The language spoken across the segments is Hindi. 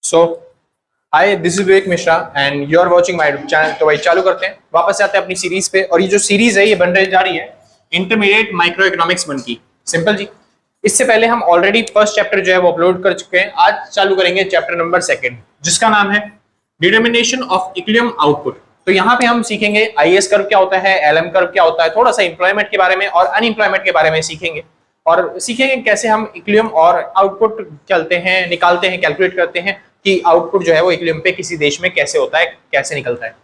So hi, this is Vivek Mishra and you are watching my channel. तो भाई चालू करते हैं, वापस आते हैं अपनी सीरीज पे। और ये जो सीरीज है ये बन रही जा रही है इंटरमीडिएट माइक्रो इकोनॉमिक्स 1 की। सिंपल जी। इससे पहले हम ऑलरेडी फर्स्ट चैप्टर जो है वो अपलोड कर चुके हैं। आज चालू करेंगे चैप्टर नंबर 2 जिसका नाम है डिटर्मिनेशन ऑफ इक्विलिब्रियम आउटपुट। तो यहाँ पे हम सीखेंगे आईएस कर्व क्या होता है, एलएम कर्व क्या होता है, थोड़ा सा इंप्लॉयमेंट के बारे में और अनएम्प्लॉयमेंट के बारे में सीखेंगे। और सीखेंगे कैसे हम इक्विलिब्रियम और आउटपुट चलते हैं, निकालते हैं, कैलकुलेट करते हैं कि आउटपुट जो है वो इक्विलिब्रियम पे किसी देश में कैसे होता है, कैसे निकलता है।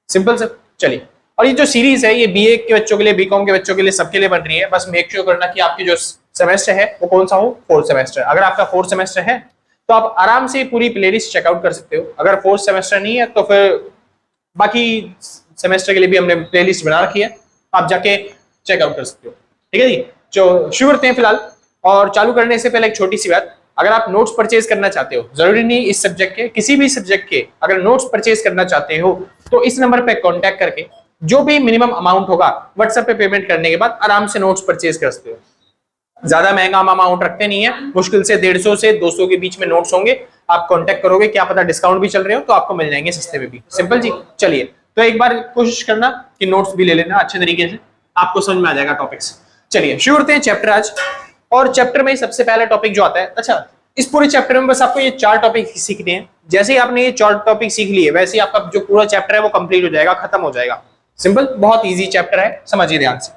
सिंपल सर, चलिए। और ये जो सीरीज है ये बीए के बच्चों के लिए, बीकॉम के बच्चों के लिए, सबके लिए बन रही है। बस मेक श्योर करना कि आपकी जो सेमेस्टर है वो कौन सा हो, 4th सेमेस्टर। अगर आपका 4th सेमेस्टर है तो आप आराम से पूरी प्लेलिस्ट चेकआउट कर सकते हो। अगर 4th सेमेस्टर नहीं है तो फिर बाकी सेमेस्टर के लिए भी हमने प्लेलिस्ट बना रखी है, आप जाके चेकआउट कर सकते हो। ठीक है जी। जो शुरू करते हैं फिलहाल। और चालू करने से पहले एक छोटी सी बात, अगर आप नोट्स परचेज करना चाहते हो, जरूरी नहीं इस सब्जेक्ट के, किसी भी सब्जेक्ट के अगर नोट्स परचेज करना चाहते हो तो इस नंबर पे कांटेक्ट करके जो भी मिनिमम अमाउंट होगा व्हाट्सएप पे पेमेंट करने के बाद आराम से नोट्स परचेज कर सकते हो। ज्यादा महंगा हम अमाउंट रखते नहीं है, मुश्किल से 150 से 200 के बीच में नोट्स होंगे। आप कांटेक्ट करोगे, क्या पता डिस्काउंट भी चल रहे हो तो आपको मिल जाएंगे सस्ते में भी। सिंपल जी। चलिए, तो एक बार कोशिश करना कि नोट्स भी ले लेना अच्छे तरीके से, आपको समझ में आ जाएगा टॉपिक्स। चलिए शुरू करते हैं चैप्टर आज। और चैप्टर में सबसे पहला टॉपिक जो आता है, अच्छा इस पूरे चैप्टर में बस आपको ये 4 टॉपिक सीखने हैं। जैसे ही आपने ये 4 टॉपिक सीख लिए वैसे ही आपका जो पूरा चैप्टर है वो कंप्लीट हो जाएगा, खत्म हो जाएगा। सिंपल, बहुत इजी चैप्टर है, समझिए ध्यान से।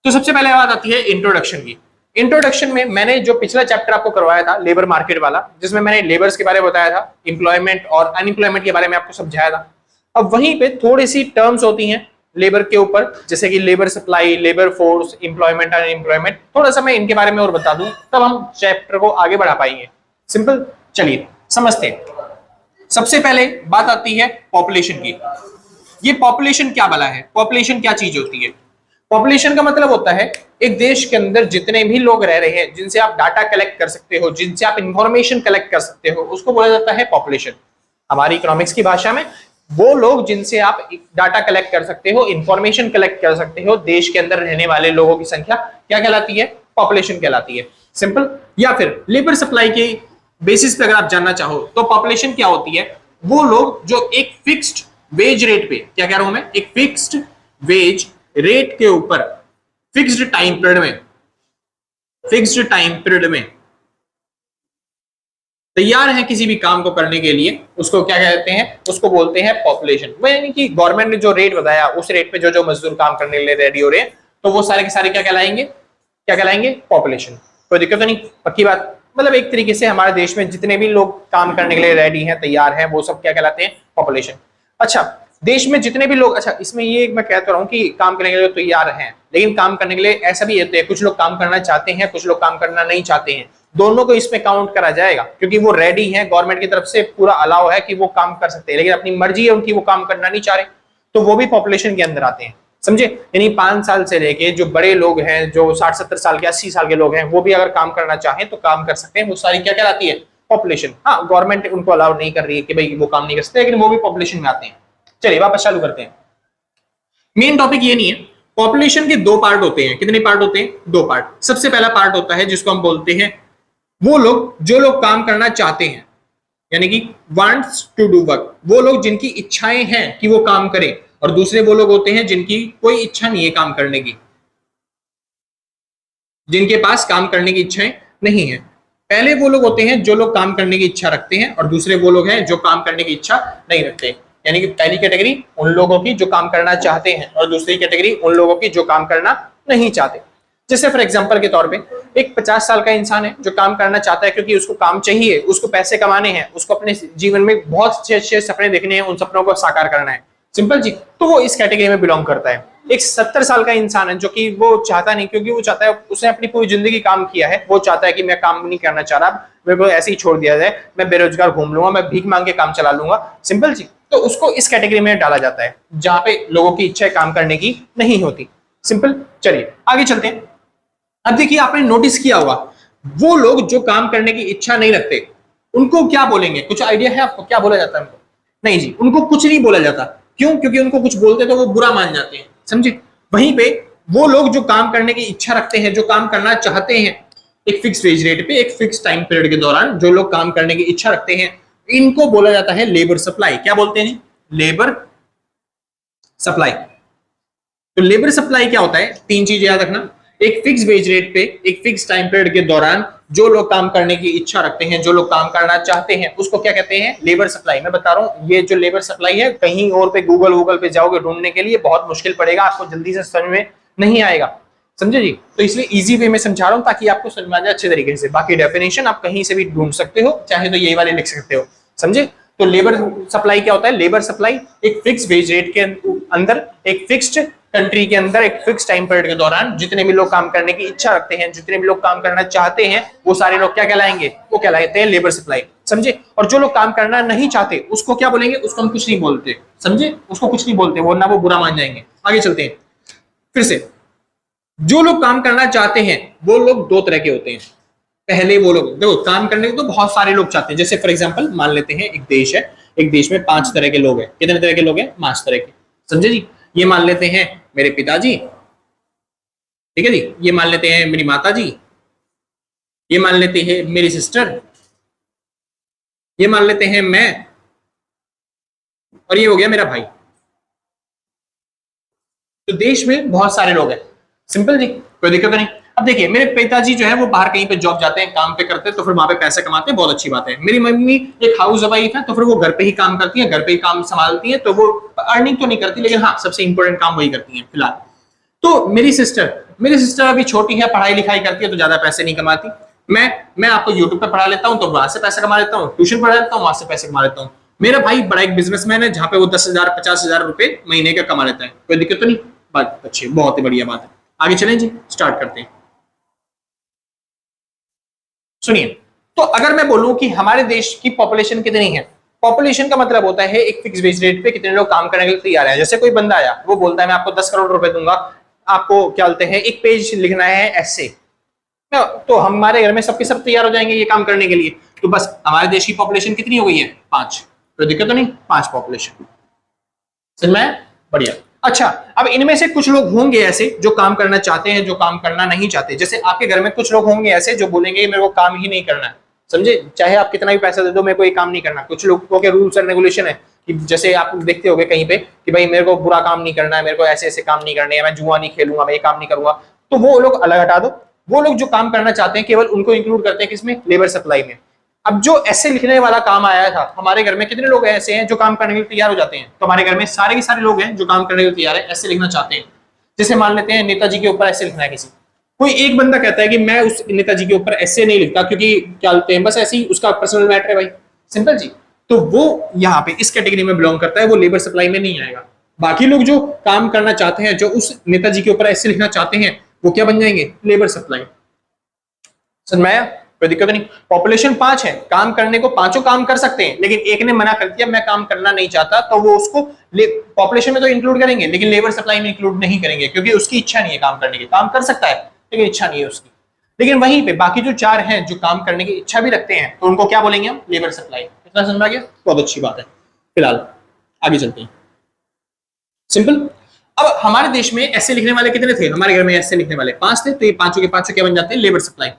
तो सबसे पहले बात आती है इंट्रोडक्शन की। इंट्रोडक्शन में मैंने जो पिछला चैप्टर आपको करवाया था लेबर मार्केट वाला, जिसमें मैंने लेबर्स के बारे में बताया था, एम्प्लॉयमेंट और अनएम्प्लॉयमेंट के बारे में आपको समझाया था। अब वहीं पे थोड़ी सी टर्म्स होती हैं लेबर के ऊपर, जैसे कि labour supply, labour force, employment, unemployment, थोड़ा सा मैं इनके बारे में और बता दूं तब हम चैप्टर को आगे बढ़ा पाएंगे। सिंपल, चलिए समझते हैं। सबसे पहले बात आती है पॉपुलेशन की। ये पॉपुलेशन क्या बला है, पॉपुलेशन क्या चीज होती है? पॉपुलेशन का मतलब होता है एक देश के अंदर जितने भी लोग रह रहे हैं, जिनसे आप डाटा कलेक्ट कर सकते हो, जिनसे आप इंफॉर्मेशन कलेक्ट कर सकते हो, उसको बोला जाता है पॉपुलेशन। हमारी इकोनॉमिक्स की भाषा में वो लोग जिनसे आप डाटा कलेक्ट कर सकते हो, इंफॉर्मेशन कलेक्ट कर सकते हो, देश के अंदर रहने वाले लोगों की संख्या क्या कहलाती है? पॉपुलेशन कहलाती है। सिंपल। या फिर लेबर सप्लाई के बेसिस पे अगर आप जानना चाहो तो पॉपुलेशन क्या होती है? वो लोग जो एक फिक्स्ड वेज रेट पे, क्या कह रहा हूं मैं, एक फिक्स्ड वेज रेट के ऊपर फिक्स्ड टाइम पीरियड में तैयार है किसी भी काम को करने के लिए, उसको क्या कहते हैं? उसको बोलते हैं पॉपुलेशन। यानी कि गवर्नमेंट ने जो रेट बताया उस रेट पे जो जो मजदूर काम करने के लिए रेडी हो रहे हैं तो वो सारे के सारे क्या कहलाएंगे? क्या कहलाएंगे? पॉपुलेशन। कोई दिक्कत तो नहीं? पक्की बात। मतलब एक तरीके से हमारे देश में जितने भी लोग काम करने के लिए रेडी हैं, तैयार हैं, वो सब क्या कहलाते हैं? पॉपुलेशन। अच्छा, देश में जितने भी लोग, अच्छा इसमें ये मैं कहता रहा हूँ कि काम करने के लिए तैयार हैं, लेकिन काम करने के लिए ऐसा भी होता है, कुछ लोग काम करना चाहते हैं, कुछ लोग काम करना नहीं चाहते हैं। दोनों को इसमें काउंट करा जाएगा क्योंकि वो रेडी हैं, गवर्नमेंट की तरफ से पूरा अलाउ है कि वो काम कर सकते हैं, लेकिन अपनी मर्जी है उनकी, वो काम करना नहीं चाह रहे, तो वो भी पॉपुलेशन के अंदर आते हैं। समझे? यानी 5 साल से लेके जो बड़े लोग हैं, जो 60-70 साल के, 80 साल के लोग हैं, वो भी अगर काम करना चाहें तो काम कर सकते हैं। वो सारी क्या कहलाती है? पॉपुलेशन। हाँ, गवर्नमेंट उनको अलाउ नहीं कर रही है कि भाई वो काम नहीं कर सकते, लेकिन वो भी पॉपुलेशन में आते हैं। चलिए वापस चालू करते हैं। मेन टॉपिक ये नहीं है। पॉपुलेशन के 2 पार्ट होते हैं। कितने पार्ट होते हैं? 2 पार्ट। सबसे पहला पार्ट होता है जिसको हम बोलते हैं वो लोग जो लोग काम करना चाहते हैं, यानी कि वांट्स टू डू वर्क, वो लोग जिनकी इच्छाएं हैं कि वो काम करें, और दूसरे वो लोग होते हैं जिनकी कोई इच्छा नहीं है काम करने की, जिनके पास काम करने की इच्छाएं नहीं है। पहले वो लोग होते हैं जो लोग काम करने की इच्छा रखते हैं, और दूसरे वो लोग हैं जो काम करने की इच्छा नहीं रखते। यानी कि पहली कैटेगरी उन लोगों की जो काम करना चाहते हैं, और दूसरी कैटेगरी उन लोगों की जो काम करना नहीं चाहते। जैसे फॉर एग्जांपल के तौर पे एक 50 साल का इंसान है जो काम करना चाहता है क्योंकि उसको काम चाहिए, उसको पैसे कमाने हैं, उसको अपने जीवन में बहुत अच्छे अच्छे सपने देखने हैं, उन सपनों को साकार करना है। सिंपल जी। तो वो इस कैटेगरी में बिलोंग करता है। एक 70 साल का इंसान है जो कि वो चाहता नहीं, क्योंकि वो चाहता है, उसने अपनी पूरी जिंदगी काम किया है, वो चाहता है कि मैं काम नहीं करना चाह रहा, मेरे को ऐसे ही छोड़ दिया जाए, मैं बेरोजगार घूम लूंगा, मैं भीख मांग के काम चला लूंगा। सिंपल जी। तो उसको इस कैटेगरी में डाला जाता है जहां पे लोगों की इच्छा काम करने की नहीं होती। सिंपल। चलिए आगे चलते हैं। अब देखिए, आपने नोटिस किया होगा वो लोग जो काम करने की इच्छा नहीं रखते उनको क्या बोलेंगे? कुछ आइडिया है आपको क्या बोला जाता है उनको? नहीं जी, उनको कुछ नहीं बोला जाता। क्यों? क्योंकि उनको कुछ बोलते तो वो बुरा मान जाते हैं। समझे? वहीं पे वो लोग जो काम करने की इच्छा रखते हैं, जो काम करना चाहते हैं, एक फिक्स वेज रेट पे, एक फिक्स टाइम पीरियड के दौरान जो लोग काम करने की इच्छा रखते हैं, इनको बोला जाता है लेबर सप्लाई। क्या बोलते हैं? Labour supply. तो लेबर सप्लाई क्या होता है? तीन चीजें याद रखना। एक फिक्स वेज रेट पे एक फिक्स टाइम पीरियड के दौरान जो लोग काम करने की इच्छा रखते हैं, जो लोग काम करना चाहते हैं, उसको क्या कहते हैं? Labour supply. मैं बता रहा हूं, ये जो लेबर सप्लाई है, कहीं और पे गूगल पे जाओगे ढूंढने के लिए बहुत मुश्किल पड़ेगा, आपको जल्दी से समझ में नहीं आएगा, समझे जी? तो इसलिए इजी वे में समझा रहा हूं ताकि आपको समझ में आ जाए अच्छे तरीके से। बाकी डेफिनेशन आप कहीं से भी ढूंढ सकते हो, चाहे तो यही वाले लिख सकते हो, समझे? तो लेबर सप्लाई क्या होता है? लेबर सप्लाई एक फिक्स वेज रेट के अंदर, एक फिक्स्ड कंट्री के अंदर, एक फिक्स टाइम पीरियड के दौरान जितने भी लोग काम करने की इच्छा रखते हैं, जितने भी लोग काम करना चाहते हैं, वो सारे लोग क्या कहलाएंगे? वो कहलाते हैं लेबर सप्लाई, समझे? और जो लोग काम करना नहीं चाहते उसको क्या बोलेंगे? उसको हम कुछ नहीं बोलते, समझे? उसको कुछ नहीं बोलते, वरना वो बुरा मान जाएंगे। आगे चलते हैं फिर से। जो लोग काम करना चाहते हैं वो लोग दो तरह के होते हैं। पहले वो लोग, देखो, काम करने को तो बहुत सारे लोग चाहते हैं। जैसे फॉर एग्जांपल मान लेते हैं एक देश है, एक देश में 5 तरह के लोग हैं। कितने तरह के लोग हैं? 5 तरह के, समझे जी? ये मान लेते हैं मेरे पिताजी, ठीक है जी, ये मान लेते हैं मेरी माता जी, ये मान लेते हैं मेरी सिस्टर, ये मान लेते हैं मैं, और ये हो गया मेरा भाई। तो देश में बहुत सारे लोग हैं, सिंपल जी, कोई दिक्कत नहीं। अब देखिए, मेरे पिताजी जो है वो बाहर कहीं पे जॉब जाते हैं, काम पे करते हैं, तो फिर वहां पे पैसे कमाते हैं, बहुत अच्छी बात है। मेरी मम्मी एक हाउस वाइफ है, तो फिर वो घर पे ही काम करती है, घर पे ही काम संभालती है, तो वो अर्निंग तो नहीं करती, लेकिन हाँ सबसे इंपॉर्टेंट काम वही करती है फिलहाल। तो मेरी सिस्टर अभी छोटी है, पढ़ाई लिखाई करती है, तो ज्यादा पैसे नहीं कमाती। मैं आपको यूट्यूब पे पढ़ा लेता हूँ, तो वहां से पैसे कमा लेता हूँ, ट्यूशन पढ़ा लेता हूँ, वहां से पैसे कमा लेता हूँ। मेरा भाई बड़ा एक बिजनेसमैन है, जहां पे वो 10,000 50,000 रुपए महीने का कमा लेता है, कोई दिक्कत तो नहीं, बात अच्छी, बहुत ही बढ़िया बात है। आगे चलें जी, स्टार्ट करते हैं। सुनिए, तो अगर मैं बोलूं कि हमारे देश की पॉपुलेशन कितनी है, पॉपुलेशन का मतलब होता है एक फिक्स वेज रेट पे कितने लोग काम करने के लिए तैयार हैं। जैसे कोई बंदा आया, वो बोलता है मैं आपको 10 करोड़ रुपए दूंगा, आपको क्या बोलते हैं, एक पेज लिखना है ऐसे, तो हमारे घर में सबके सब तैयार हो जाएंगे ये काम करने के लिए। तो बस हमारे देश की पॉपुलेशन कितनी हो गई है? 5। कोई दिक्कत तो नहीं, 5 पॉपुलेशन, समझ में? बढ़िया। अच्छा, अब इनमें से कुछ लोग होंगे ऐसे जो काम करना चाहते हैं, जो काम करना नहीं चाहते। जैसे आपके घर में कुछ लोग होंगे ऐसे जो बोलेंगे मेरे को काम ही नहीं करना है, समझे? चाहे आप कितना भी पैसा दे दो, मेरे को ये काम नहीं करना। कुछ लोगों के रूल्स एंड रेगुलेशन है कि जैसे आप देखते होंगे कहीं पे कि भाई मेरे को बुरा काम नहीं करना है, मेरे को ऐसे ऐसे काम नहीं करने हैं, मैं जुआ नहीं खेलूंगा, मैं ये काम नहीं करूंगा। तो वो लोग अलग हटा दो। वो लोग जो काम करना चाहते हैं केवल उनको इंक्लूड करते हैं किसमें? लेबर सप्लाई में। अब जो ऐसे लिखने वाला काम आया था, हमारे घर में कितने लोग ऐसे हैं जो काम करने के लिए तैयार हो जाते हैं? तो हमारे घर में सारे के सारे लोग हैं जो काम करने के लिए तैयार है, ऐसे लिखना चाहते हैं। जैसे मान लेते हैं नेताजी के ऊपर ऐसे लिखना है किसी, कोई एक बंदा कहता है कि मैं उस नेताजी के ऊपर ऐसे नहीं लिखता क्योंकि क्या बोलते हैं, बस ऐसे ही उसका पर्सनल मैटर है भाई, सिंपल जी। तो वो यहाँ पे इस कैटेगरी में बिलोंग करता है, वो लेबर सप्लाई में नहीं आएगा। बाकी लोग जो काम करना चाहते हैं, जो उस नेताजी के ऊपर ऐसे लिखना चाहते हैं, वो क्या बन जाएंगे? Labour supply. समझ में आया? कोई दिक्कत नहीं। पॉपुलेशन 5 है, काम करने को पांचों काम कर सकते हैं, लेकिन एक ने मना कर दिया मैं काम करना नहीं चाहता, तो वो उसको पॉपुलेशन में तो इंक्लूड करेंगे लेकिन लेबर सप्लाई में इंक्लूड नहीं करेंगे, क्योंकि उसकी इच्छा नहीं है काम करने की। काम कर सकता है लेकिन इच्छा नहीं है उसकी। लेकिन वहीं पे बाकी जो 4 हैं जो काम करने की इच्छा भी रखते हैं, तो उनको क्या बोलेंगे हम? Labour supply. इतना समझ में आ गया? बहुत अच्छी बात है। फिलहाल आगे चलते हैं, सिंपल। अब हमारे देश में ऐसे लिखने वाले कितने थे? हमारे घर में ऐसे लिखने वाले 5 थे, तो ये पांचों के पांचों क्या बन जाते हैं? Labour supply.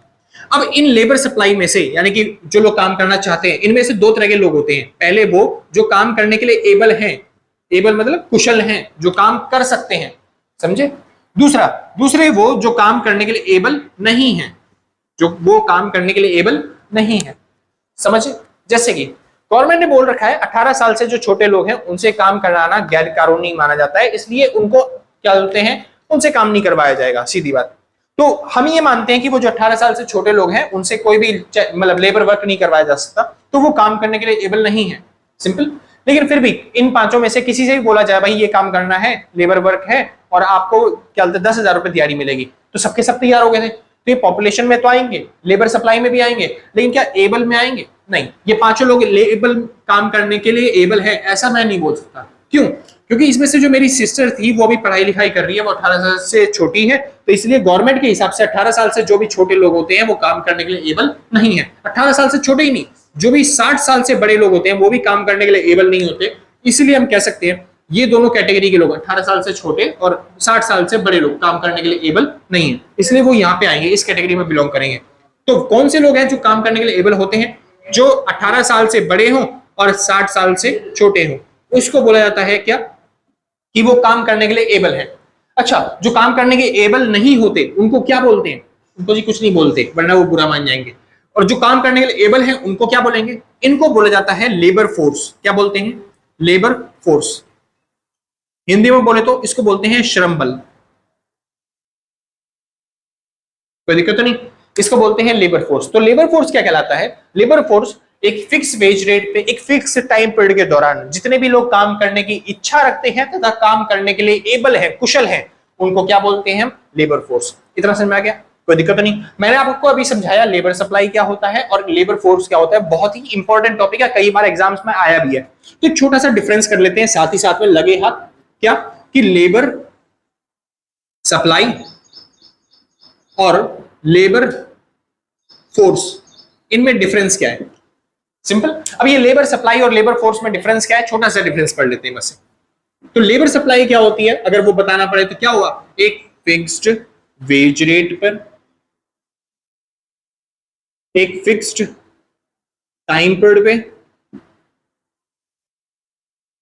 अब इन लेबर सप्लाई में से, यानी कि जो लोग काम करना चाहते हैं, इनमें से 2 तरह के लोग होते हैं। पहले वो जो काम करने के लिए एबल हैं, एबल मतलब कुशल हैं, जो काम कर सकते हैं, समझे? दूसरे वो जो काम करने के लिए एबल नहीं है, जो वो काम करने के लिए एबल नहीं है, समझे? जैसे कि गवर्नमेंट ने बोल रखा है 18 साल से जो छोटे लोग हैं उनसे काम कराना गैर कानूनी माना जाता है, इसलिए उनको क्या बोलते हैं, उनसे काम नहीं करवाया जाएगा, सीधी बात। तो हम ये मानते हैं कि वो जो 18 साल से छोटे लोग हैं उनसे कोई भी मतलब लेबर वर्क नहीं करवाया जा सकता, तो वो काम करने के लिए एबल नहीं है, सिंपल। लेकिन फिर भी इन पांचों में से किसी से भी बोला जाए भाई ये काम करना है, लेबर वर्क है, और आपको क्या बोलते हैं 10,000 रुपए दिहाड़ी मिलेगी, तो सबके सब तैयार हो गए थे। तो ये पॉपुलेशन में तो आएंगे, लेबर सप्लाई में भी आएंगे, लेकिन क्या एबल में आएंगे? नहीं। ये पांचों लोग लेबल काम करने के लिए एबल है ऐसा मैं नहीं बोल सकता। क्यों? क्योंकि इसमें से जो मेरी सिस्टर थी वो भी पढ़ाई लिखाई कर रही है, वो 18 साल से छोटी है, तो इसलिए गवर्नमेंट के हिसाब से 18 साल से जो भी छोटे लोग होते हैं वो काम करने के लिए एबल नहीं है। 18 साल से छोटे ही नहीं, जो भी 60 साल से बड़े लोग होते हैं वो भी काम करने के लिए एबल नहीं होते। इसलिए हम कह सकते हैं ये दोनों कैटेगरी के लोग, 18 साल से छोटे और 60 साल से बड़े लोग, काम करने के लिए एबल नहीं है, इसलिए वो यहाँ पे आएंगे, इस कैटेगरी में बिलोंग करेंगे। तो कौन से लोग हैं जो काम करने के लिए एबल होते हैं? जो 18 साल से बड़े हों और 60 साल से छोटे हो, उसको बोला जाता है क्या, कि वो काम करने के लिए एबल है। अच्छा, जो काम करने के एबल नहीं होते उनको क्या बोलते हैं, उनको जी कुछ नहीं बोलते वरना वो बुरा मान जाएंगे। और जो काम करने के लिए एबल है उनको क्या बोलेंगे, इनको बोला जाता है लेबर फोर्स। क्या बोलते हैं, लेबर फोर्स। हिंदी में बोले तो इसको बोलते हैं श्रम बल। कोई दिक्कत तो नहीं, इसको बोलते हैं लेबर फोर्स। तो लेबर फोर्स क्या कहलाता है, लेबर फोर्स एक फिक्स वेज रेट पे एक फिक्स टाइम पीरियड के दौरान जितने भी लोग काम करने की इच्छा रखते हैं तथा काम करने के लिए एबल है, कुशल है, उनको क्या बोलते हैं हम, लेबर फोर्स। इतना समझ में आ गया, कोई दिक्कत नहीं। मैंने आपको अभी समझाया लेबर सप्लाई क्या होता है और लेबर फोर्स क्या होता है, बहुत ही इंपॉर्टेंट टॉपिक है, कई बार एग्जाम्स में आया भी है। तो एक छोटा सा डिफरेंस कर लेते हैं साथ ही साथ में, लगे हाथ, क्या कि लेबर सप्लाई और लेबर फोर्स, इनमें डिफरेंस क्या है, सिंपल। अब ये लेबर सप्लाई और लेबर फोर्स में डिफरेंस क्या है, छोटा सा डिफरेंस पढ़ लेते हैं बस। तो लेबर सप्लाई क्या होती है, अगर वो बताना पड़े तो क्या हुआ, एक फिक्स्ड वेज रेट पर एक फिक्स्ड टाइम पीरियड पे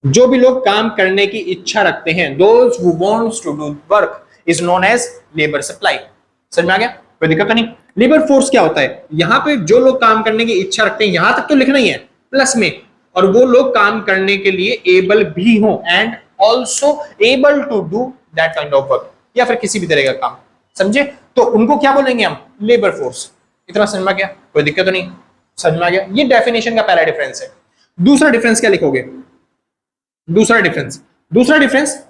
जो भी लोग काम करने की इच्छा रखते हैं, those who wants to do work is known as labour supply. समझ में आ गया, कोई दिक्कत नहीं। लेबर फोर्स क्या होता है, यहां पे जो लोग काम करने की इच्छा रखते हैं, यहां तक तो लिखना ही है प्लस में, और वो लोग काम करने के लिए एबल भी हो, and also able to do that kind of work, या फिर किसी भी तरह का काम, समझे। तो उनको क्या बोलेंगे हम, लेबर फोर्स। इतना समझ में आ गया, कोई दिक्कत तो नहीं, समझ में आ गया। ये डेफिनेशन का पहला डिफरेंस है। दूसरा डिफरेंस क्या लिखोगे, दूसरा डिफरेंस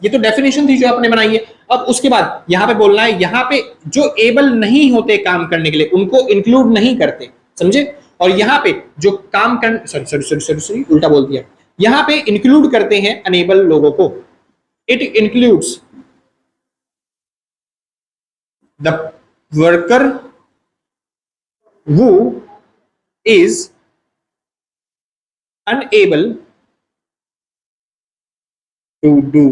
ये तो डेफिनेशन थी जो आपने बनाई है। अब उसके बाद यहां पे बोलना है, यहां पे जो एबल नहीं होते काम करने के लिए उनको इंक्लूड नहीं करते, समझे। और यहां पे जो काम कर सॉरी उल्टा बोल दिया, यहां पे इंक्लूड करते हैं अनेबल लोगों को। It includes the worker who is unable to do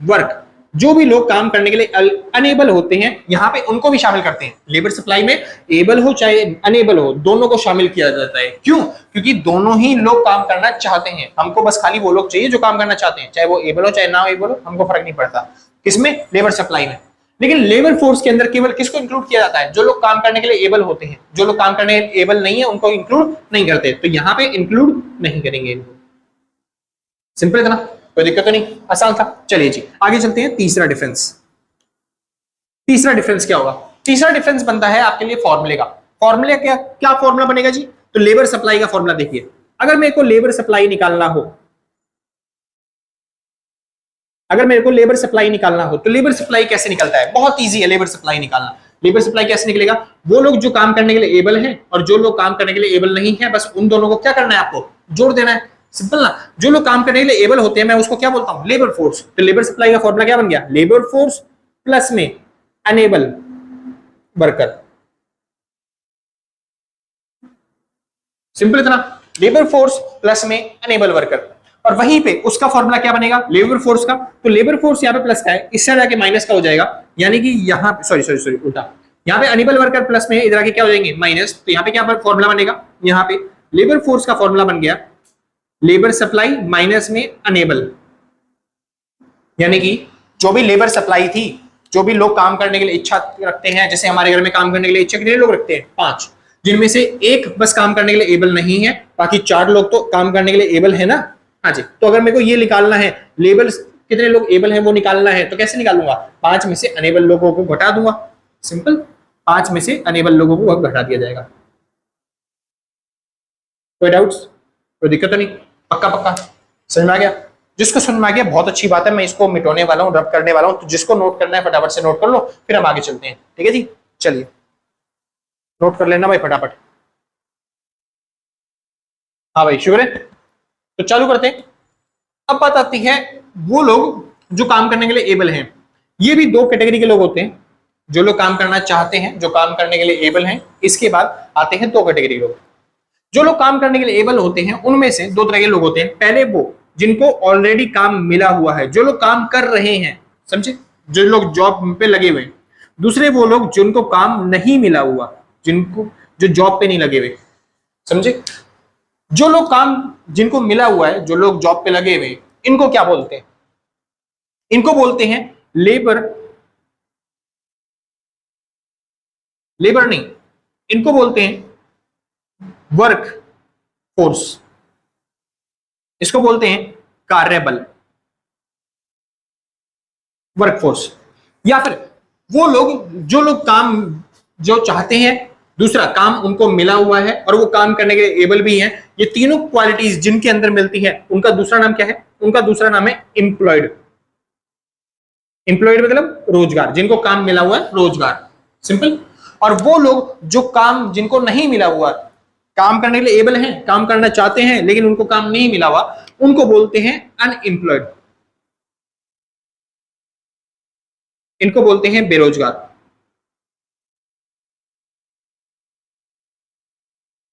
work। जो भी लोग काम करने के लिए अनेबल होते हैं, यहां पे उनको भी शामिल करते हैं। लेबर सप्लाई में एबल हो चाहे अनेबल हो, दोनों को शामिल किया जाता है। क्यों, क्योंकि दोनों ही लोग काम करना चाहते हैं। हमको बस खाली वो लोग चाहिए जो काम करना चाहते हैं, चाहे वो एबल हो चाहे ना एबल हो, हमको फर्क नहीं पड़ता। किसमें, लेबर सप्लाई में। लेकिन लेबर फोर्स के अंदर केवल किसको इंक्लूड किया जाता है, जो लोग काम करने के लिए एबल होते हैं। जो लोग काम करने के लिए एबल नहीं है उनको इंक्लूड नहीं करते, तो यहां पे इंक्लूड नहीं करेंगे इनको। सिंपल इतना, कोई दिक्कत तो नहीं, आसान था। चलिए जी आगे चलते हैं। तीसरा डिफरेंस क्या होगा, तीसरा डिफरेंस बनता है आपके लिए फॉर्मूले का। फॉर्मूले क्या फॉर्मूला बनेगा जी, तो लेबर सप्लाई का फॉर्मूला देखिए। अगर मेरे को लेबर सप्लाई निकालना हो, तो लेबर सप्लाई कैसे निकलता है, बहुत इजी है लेबर सप्लाई निकालना। लेबर सप्लाई कैसे निकलेगा, वो लोग जो काम करने के लिए एबल हैं और जो लोग काम करने के लिए एबल नहीं है, बस उन दोनों को क्या करना है, आपको जोड़ देना है। सिंपल ना। जो लोग काम करने के लिए एबल होते हैं, मैं उसको क्या बोलता हूं, लेबर फोर्स। तो लेबर सप्लाई का फॉर्मूला क्या बन गया, लेबर फोर्स प्लस में अनेबल वर्कर। सिंपल इतना, लेबर फोर्स प्लस में अनेबल वर्कर। और वहीं पे उसका फॉर्मूला क्या बनेगा, लेबर फोर्स का। तो लेबर फोर्स यहाँ पे प्लस का है, इससे जाके माइनस का हो जाएगा, यानी कि यहाँ पे सॉरी उल्टा, यहाँ पे अनेबल वर्कर प्लस में इधर आके क्या हो जाएंगे, माइनस। तो यहाँ पे क्या फॉर्मूला बनेगा, यहाँ पे लेबर फोर्स का फॉर्मूला बन गया लेबर सप्लाई माइनस में अनेबल। यानी कि जो भी लेबर सप्लाई थी, जो भी लोग काम करने के लिए इच्छा रखते हैं, जैसे हमारे घर में काम करने के लिए इच्छा कितने लोग रखते हैं, 5, जिनमें से एक बस काम करने के लिए एबल नहीं है, बाकी 4 लोग तो काम करने के लिए एबल है ना। हाँ जी, तो अगर मेरे को ये निकालना है लेबर कितने लोग एबल हैं वो निकालना है, तो कैसे निकालूंगा, 5 में से अनेबल लोगों को घटा दूंगा। सिंपल, 5 में से अनेबल लोगों को घटा दिया जाएगा। कोई डाउट्स, कोई दिक्कत नहीं, पक्का समझ में आ गया। जिसको समझ में आ गया बहुत अच्छी बात है, मैं इसको मिटाने वाला हूँ, रब करने वाला हूँ। तो जिसको नोट करना है फटाफट से नोट कर लो, फिर हम आगे चलते हैं। ठीक है जी, चलिए नोट कर लेना भाई फटाफट। हाँ भाई शुक्र है, तो चालू करते हैं। अब बात आती है वो लोग जो काम करने के लिए एबल हैं। ये भी 2 कैटेगरी के लोग होते हैं, जो लोग काम करना चाहते हैं, जो काम करने के लिए एबल हैं। इसके बाद आते हैं 2 कैटेगरी लोग। जो लोग काम करने के लिए एबल होते हैं उनमें से 2 तरह के लोग होते हैं। पहले वो जिनको ऑलरेडी काम मिला हुआ है, जो लोग काम कर रहे हैं, समझे, जो लोग जॉब पे लगे हुए। दूसरे वो लोग जिनको काम नहीं मिला हुआ, जिनको जो जॉब पे नहीं लगे हुए, समझे। जो लोग काम जिनको मिला हुआ है, जो लोग जॉब पे लगे हुए, इनको क्या बोलते हैं? इनको बोलते हैं लेबर, लेबर नहीं, इनको बोलते हैं वर्क फोर्स, इसको बोलते हैं कार्यबल, वर्कफोर्स। या फिर वो लोग जो लोग काम जो चाहते हैं, दूसरा काम उनको मिला हुआ है और वो काम करने के लिए एबल भी हैं, ये तीनों क्वालिटीज जिनके अंदर मिलती है, उनका दूसरा नाम क्या है? उनका दूसरा नाम है एम्प्लॉयड। एम्प्लॉयड मतलब रोजगार, जिनको काम मिला हुआ है, रोजगार, सिंपल। और वो लोग जो काम जिनको नहीं मिला हुआ, काम करने के लिए एबल हैं, काम करना चाहते हैं लेकिन उनको काम नहीं मिला हुआ, उनको बोलते हैं अनएम्प्लॉयड, इनको बोलते हैं बेरोजगार।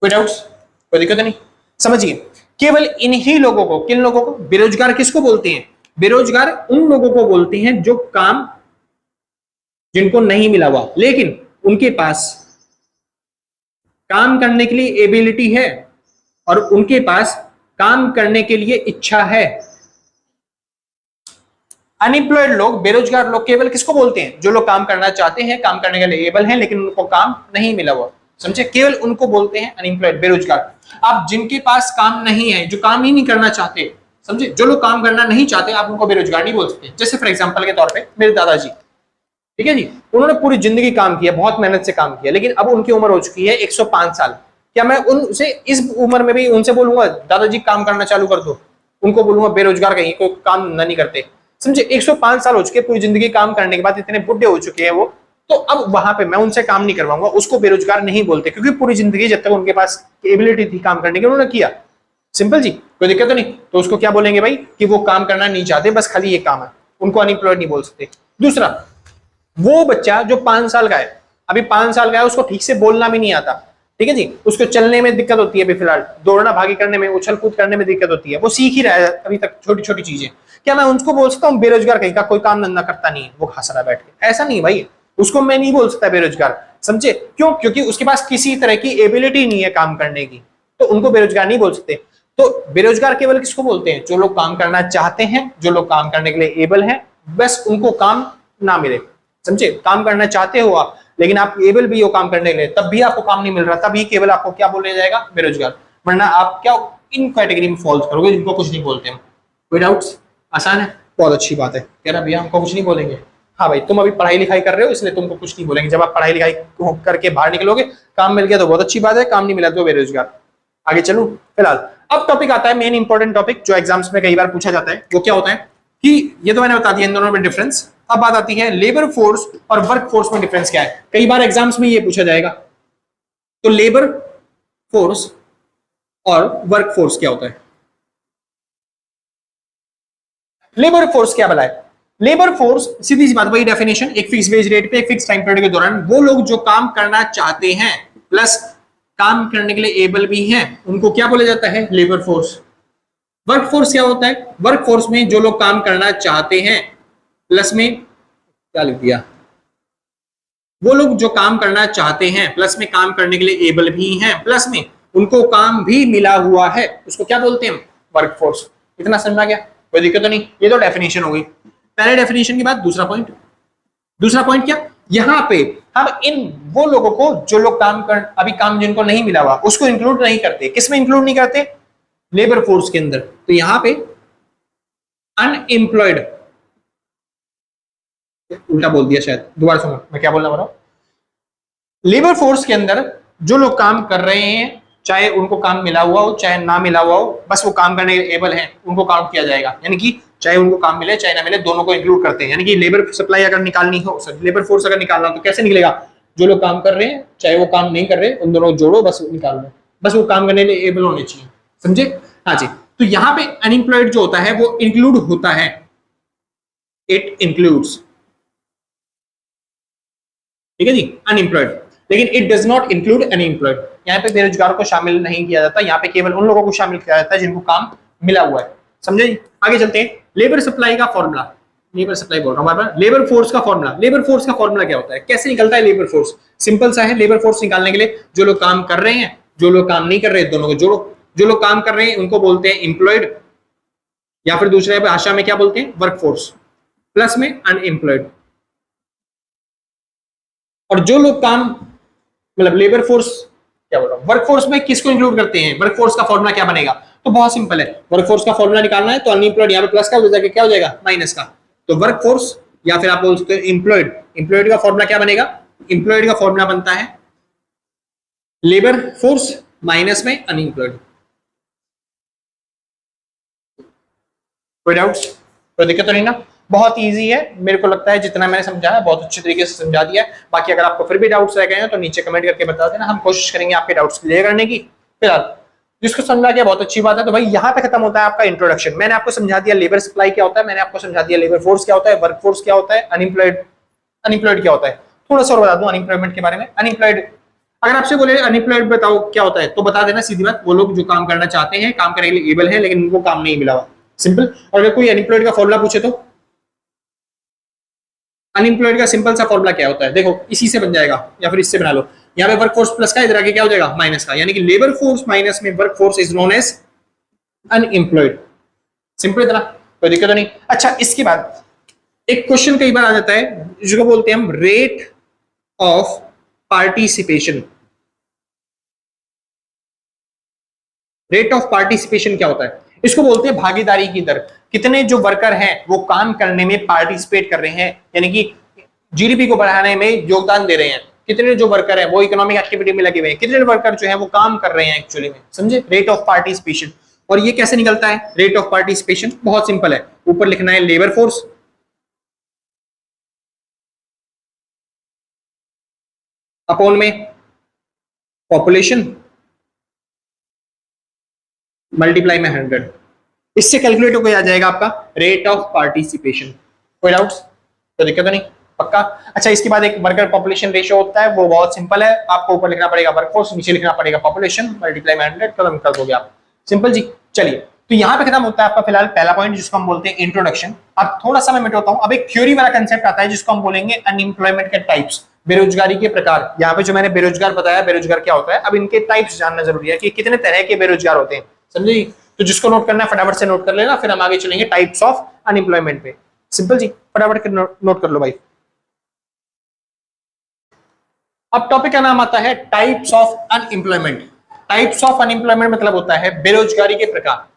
कोई डाउट्स? कोई दिक्कत नहीं? समझिए, केवल इन्हीं लोगों को, किन लोगों को? बेरोजगार किसको बोलते हैं? बेरोजगार उन लोगों को बोलते हैं जो काम जिनको नहीं मिला हुआ लेकिन उनके पास काम करने के लिए एबिलिटी है और उनके पास काम करने के लिए इच्छा है। अनएम्प्लॉयड लोग, बेरोजगार लोग केवल किसको बोलते हैं? जो लोग काम करना चाहते हैं, काम करने के लिए एबल हैं लेकिन उनको काम नहीं मिला हुआ, समझे? केवल उनको बोलते हैं अनएम्प्लॉयड, बेरोजगार। आप जिनके पास काम नहीं है, जो काम ही नहीं करना चाहते, समझे? जो लोग काम करना नहीं चाहते, आप उनको बेरोजगार नहीं बोल सकते। जैसे फॉर एग्जांपल के तौर पे मेरे दादाजी, ठीक है जी, उन्होंने पूरी जिंदगी काम किया, बहुत मेहनत से काम किया, लेकिन अब उनकी उम्र हो चुकी है 105 साल। क्या मैं उनसे इस उम्र में भी उनसे बोलूंगा दादाजी काम करना चालू कर दो? उनको बोलूंगा बेरोजगार कहीं को, काम नहीं करते, समझे? 105 साल हो चुके, पूरी जिंदगी काम करने के बाद इतने बुढ़े हो चुके हैं वो, तो अब वहां पे मैं उनसे काम नहीं करवाऊंगा, उसको बेरोजगार नहीं बोलते, क्योंकि पूरी जिंदगी जब तक उनके पास एबिलिटी थी काम करने की, उन्होंने किया। सिंपल जी, कोई दिक्कत तो नहीं। तो उसको क्या बोलेंगे भाई कि वो काम करना नहीं चाहते, बस खाली ये काम है, उनको अनएम्प्लॉयड नहीं बोल सकते। दूसरा, वो बच्चा जो 5 साल का है, अभी 5 साल का है, उसको ठीक से बोलना भी नहीं आता, ठीक है जी, उसको चलने में दिक्कत होती है, अभी फिलहाल दौड़ना भागी करने में, उछल कूद करने में दिक्कत होती है, वो सीख ही रहा है अभी तक छोटी छोटी चीजें। क्या मैं उनको बोल सकता हूँ बेरोजगार कहीं का, कोई काम धंधा करता नहीं है, वो हंस रहा बैठ के? ऐसा नहीं भाई, उसको मैं नहीं बोल सकता बेरोजगार, समझे? क्यों? क्योंकि उसके पास किसी तरह की एबिलिटी नहीं है काम करने की, तो उनको बेरोजगार नहीं बोल सकते। तो बेरोजगार केवल किसको बोलते हैं? जो लोग काम करना चाहते हैं, जो लोग काम करने के लिए एबल हैं, बस उनको काम ना मिले, समझे? काम करना चाहते हो आप, लेकिन आप एबल भी हो काम करने के लिए, तब भी आपको काम नहीं मिल रहा, तभी केवल आपको क्या बोला जाएगा? बेरोजगार। वरना आप क्या इन कैटेगरी में फॉल्स करोगे जिनको कुछ नहीं बोलते हम। कोई डाउट्स? आसान है, बहुत अच्छी बात है। कह रहा भैया हमको कुछ नहीं बोलेंगे? हाँ भाई, तुम अभी पढ़ाई लिखाई कर रहे हो इसलिए तुमको कुछ नहीं बोलेंगे। जब आप पढ़ाई लिखाई करके बाहर निकलोगे, काम मिल गया तो बहुत अच्छी बात है, काम नहीं मिला तो बेरोजगार। आगे चलूं? फिलहाल अब टॉपिक आता है मेन इंपॉर्टेंट टॉपिक, जो एग्जाम्स में कई बार पूछा जाता है। वो क्या होता है कि ये तो मैंने बता दिया इन दोनों में डिफरेंस। अब बात आती है लेबर फोर्स और वर्क फोर्स में डिफरेंस क्या है। कई बार एग्जाम्स में ये पूछा जाएगा, तो लेबर फोर्स और वर्क फोर्स क्या होता है? लेबर फोर्स क्या भला है? लेबर फोर्स सीधी सी बात, वही डेफिनेशन, एक फिक्स वेज रेट पे एक फिक्स टाइम पीरियड के दौरान वो लोग जो काम करना चाहते हैं प्लस काम करने के लिए एबल भी हैं, उनको क्या बोला जाता है? Labour force. वर्क फोर्स क्या होता है? वर्क फोर्स में जो लोग काम करना चाहते हैं प्लस में क्या लिख दिया, वो लोग जो काम करना चाहते हैं प्लस में काम करने के लिए एबल भी हैं, प्लस में उनको काम भी मिला हुआ है, उसको क्या बोलते हैं? Work force. इतना समझ आ गया? कोई दिक्कत तो नहीं? ये तो डेफिनेशन हो गई। पहले डेफिनेशन के बाद दूसरा पॉइंट। दूसरा पॉइंट क्या? यहां पे हम इन वो लोगों को जो लोग काम कर, अभी काम जिनको नहीं मिला हुआ, उसको इंक्लूड नहीं करते। किस में इंक्लूड नहीं करते? लेबर फोर्स के अंदर। तो यहां पे अनएम्प्लॉयड, उल्टा बोल दिया शायद, दोबारा सुनो मैं क्या बोलना रहा हूं। लेबर फोर्स के अंदर जो लोग काम कर रहे हैं, चाहे उनको काम मिला हुआ हो चाहे ना मिला हुआ हो, बस वो काम करने के एबल हैं, उनको काउंट किया जाएगा। यानी कि चाहे उनको काम मिले चाहे ना मिले, दोनों को इंक्लूड करते हैं। यानी कि लेबर सप्लाई अगर निकालनी हो, लेबर फोर्स अगर निकालना हो तो कैसे निकलेगा? जो लोग काम कर रहे हैं चाहे वो काम नहीं कर रहे, उन दोनों को जोड़ो, बस निकाल लो, बस वो काम करने के लिए एबल होने चाहिए, समझे? हाँ जी। तो यहां पे अनएम्प्लॉयड जो होता है वो इंक्लूड होता है, इट इंक्लूड्स, ठीक है जी, अनएम्प्लॉयड, लेकिन it does not include unemployed. यहाँ पे बेरोजगार को शामिल नहीं किया जाता, यहाँ पे केवल उन लोगों को शामिल किया जाता है जिनको काम मिला हुआ है, समझे जी? आगे चलते हैं। लेबर सप्लाई का फॉर्मूला, लेबर सप्लाई बोल रहा हूं बार-बार, लेबर फोर्स का फॉर्मूला। लेबर फोर्स का फॉर्मूला क्या होता है? कैसे निकलता है लेबर फोर्स? सिंपल सा है, लेबर फोर्स निकालने के लिए जो लोग काम कर रहे हैं, जो लोग काम नहीं कर रहे, दोनों को जोड़ो, जो लोग काम कर रहे हैं उनको बोलते हैं एम्प्लॉयड, या फिर दूसरे भाषा में क्या बोलते हैं, वर्कफोर्स, प्लस में अनएम्प्लॉयड। और जो लोग काम मतलब लेबर फोर्स, क्या बोल रहा हूं, वर्कफोर्स में किसको इंक्लूड करते हैं, वर्कफोर्स का फॉर्मूला क्या बनेगा, तो बहुत सिंपल है, वर्कफोर्स का फॉर्मूला निकालना है तो अनएम्प्लॉयड यहाँ पे प्लस का हो जाएगा, क्या हो जाएगा, माइनस का। तो वर्कफोर्स या फिर आप बोल सकते हो एम्प्लॉयड, एम्प्लॉयड का फॉर्मूला क्या बनेगा, एम्प्लॉयड का फॉर्मूला बनता है लेबर फोर्स माइनस में अनएम्प्लॉयड। कोई डाउट्स, कोई दिक्कत तो नहीं ना, बहुत इजी है, मेरे को लगता है जितना मैंने समझाया बहुत अच्छे तरीके से समझा दिया है। बाकी अगर आपको फिर भी डाउट्स रह गए हैं तो नीचे कमेंट करके बता देना, हम कोशिश करेंगे आपके डाउट्स क्लियर करने की। फिलहाल जिसको समझा गया बहुत अच्छी बात है। तो भाई यहाँ पे खत्म होता है आपका इंट्रोडक्शन। मैंने आपको समझा दिया लेबर सप्लाई क्या होता है, मैंने आपको समझा दिया लेबर फोर्स क्या होता है, वर्क फोर्स क्या होता है, अनएम्प्लॉयड क्या होता है। थोड़ा सा और बता दूं अनएम्प्लॉयमेंट के बारे में। अनएम्प्लॉयड, अगर आपसे बोले अनएम्प्लॉयड बताओ क्या होता है, तो बता देना सीधी बात, वो लोग जो काम करना चाहते हैं, काम करने के लिए एबल है लेकिन उनको काम नहीं मिला हुआ, सिंपल। और अगर कोई अनएम्प्लॉयड का फॉर्मूला पूछे तो अनएम्प्लॉयड का सिंपल सा फॉर्मूला क्या होता है, देखो इसी से बन जाएगा या फिर इससे बना लो। यहाँ पे वर्क फोर्स प्लस का, इधर आगे क्या हो जाएगा, माइनस का, यानी कि लेबर फोर्स माइनस में work force is known as unemployed. Simple इतना, कोई दिक्कत नहीं। अच्छा, इसके बाद एक क्वेश्चन कई बार आ जाता है जिसको बोलते हैं हम rate of participation. Rate of participation क्या होता है, इसको बोलते हैं भागीदारी की दर। कितने जो वर्कर हैं वो काम करने में पार्टिसिपेट कर रहे हैं, यानी कि जीडीपी को बढ़ाने में योगदान दे रहे हैं। कितने जो वर्कर हैं वो इकोनॉमिक एक्टिविटी में लगे हुए हैं, कितने वर्कर जो हैं वो काम कर रहे हैं एक्चुअली में, समझे, रेट ऑफ पार्टिसिपेशन। और ये कैसे निकलता है रेट ऑफ पार्टिसिपेशन, बहुत सिंपल है, ऊपर लिखना है लेबर फोर्स अपॉन में पॉपुलेशन मल्टीप्लाई में 100। इससे कैलकुलेट होकर आ जाएगा आपका रेट ऑफ पार्टिसिपेशन। कोई डाउट्स, तो दिक्कत नहीं, पक्का। अच्छा, इसके बाद एक वर्कर पॉपुलेशन रेशियो होता है, वो बहुत सिंपल है, आपको ऊपर लिखना पड़ेगा वर्कफोर्स, नीचे लिखना पड़ेगा पॉपुलेशन मल्टीप्लाई में 100, खत्म कर दोगे आप, सिंपल जी। चलिए, तो यहाँ पे खत्म होता है आपका फिलहाल पहला पॉइंट जिसको हम बोलते हैं इंट्रोडक्शन। अब थोड़ा सा मैं मिटाता हूँ, अब एक थ्योरी वाला कंसेप्ट आता है जिसको हम बोलेंगे अनएम्प्लॉयमेंट के टाइप्स, बेरोजगारी के प्रकार। यहाँ पे जो मैंने बेरोजगार बताया, बेरोजगार क्या होता है, अब इनके टाइप्स जानना जरूरी है कि कितने तरह के बेरोजगार होते हैं, समझे। तो जिसको नोट करना है फटाफट से नोट कर लेना, फिर हम आगे चलेंगे टाइप्स ऑफ अनएम्प्लॉयमेंट पे। सिंपल जी, फटाफट नोट कर लो भाई। अब टॉपिक का नाम आता है types of unemployment. Types of unemployment मतलब होता है बेरोजगारी के प्रकार।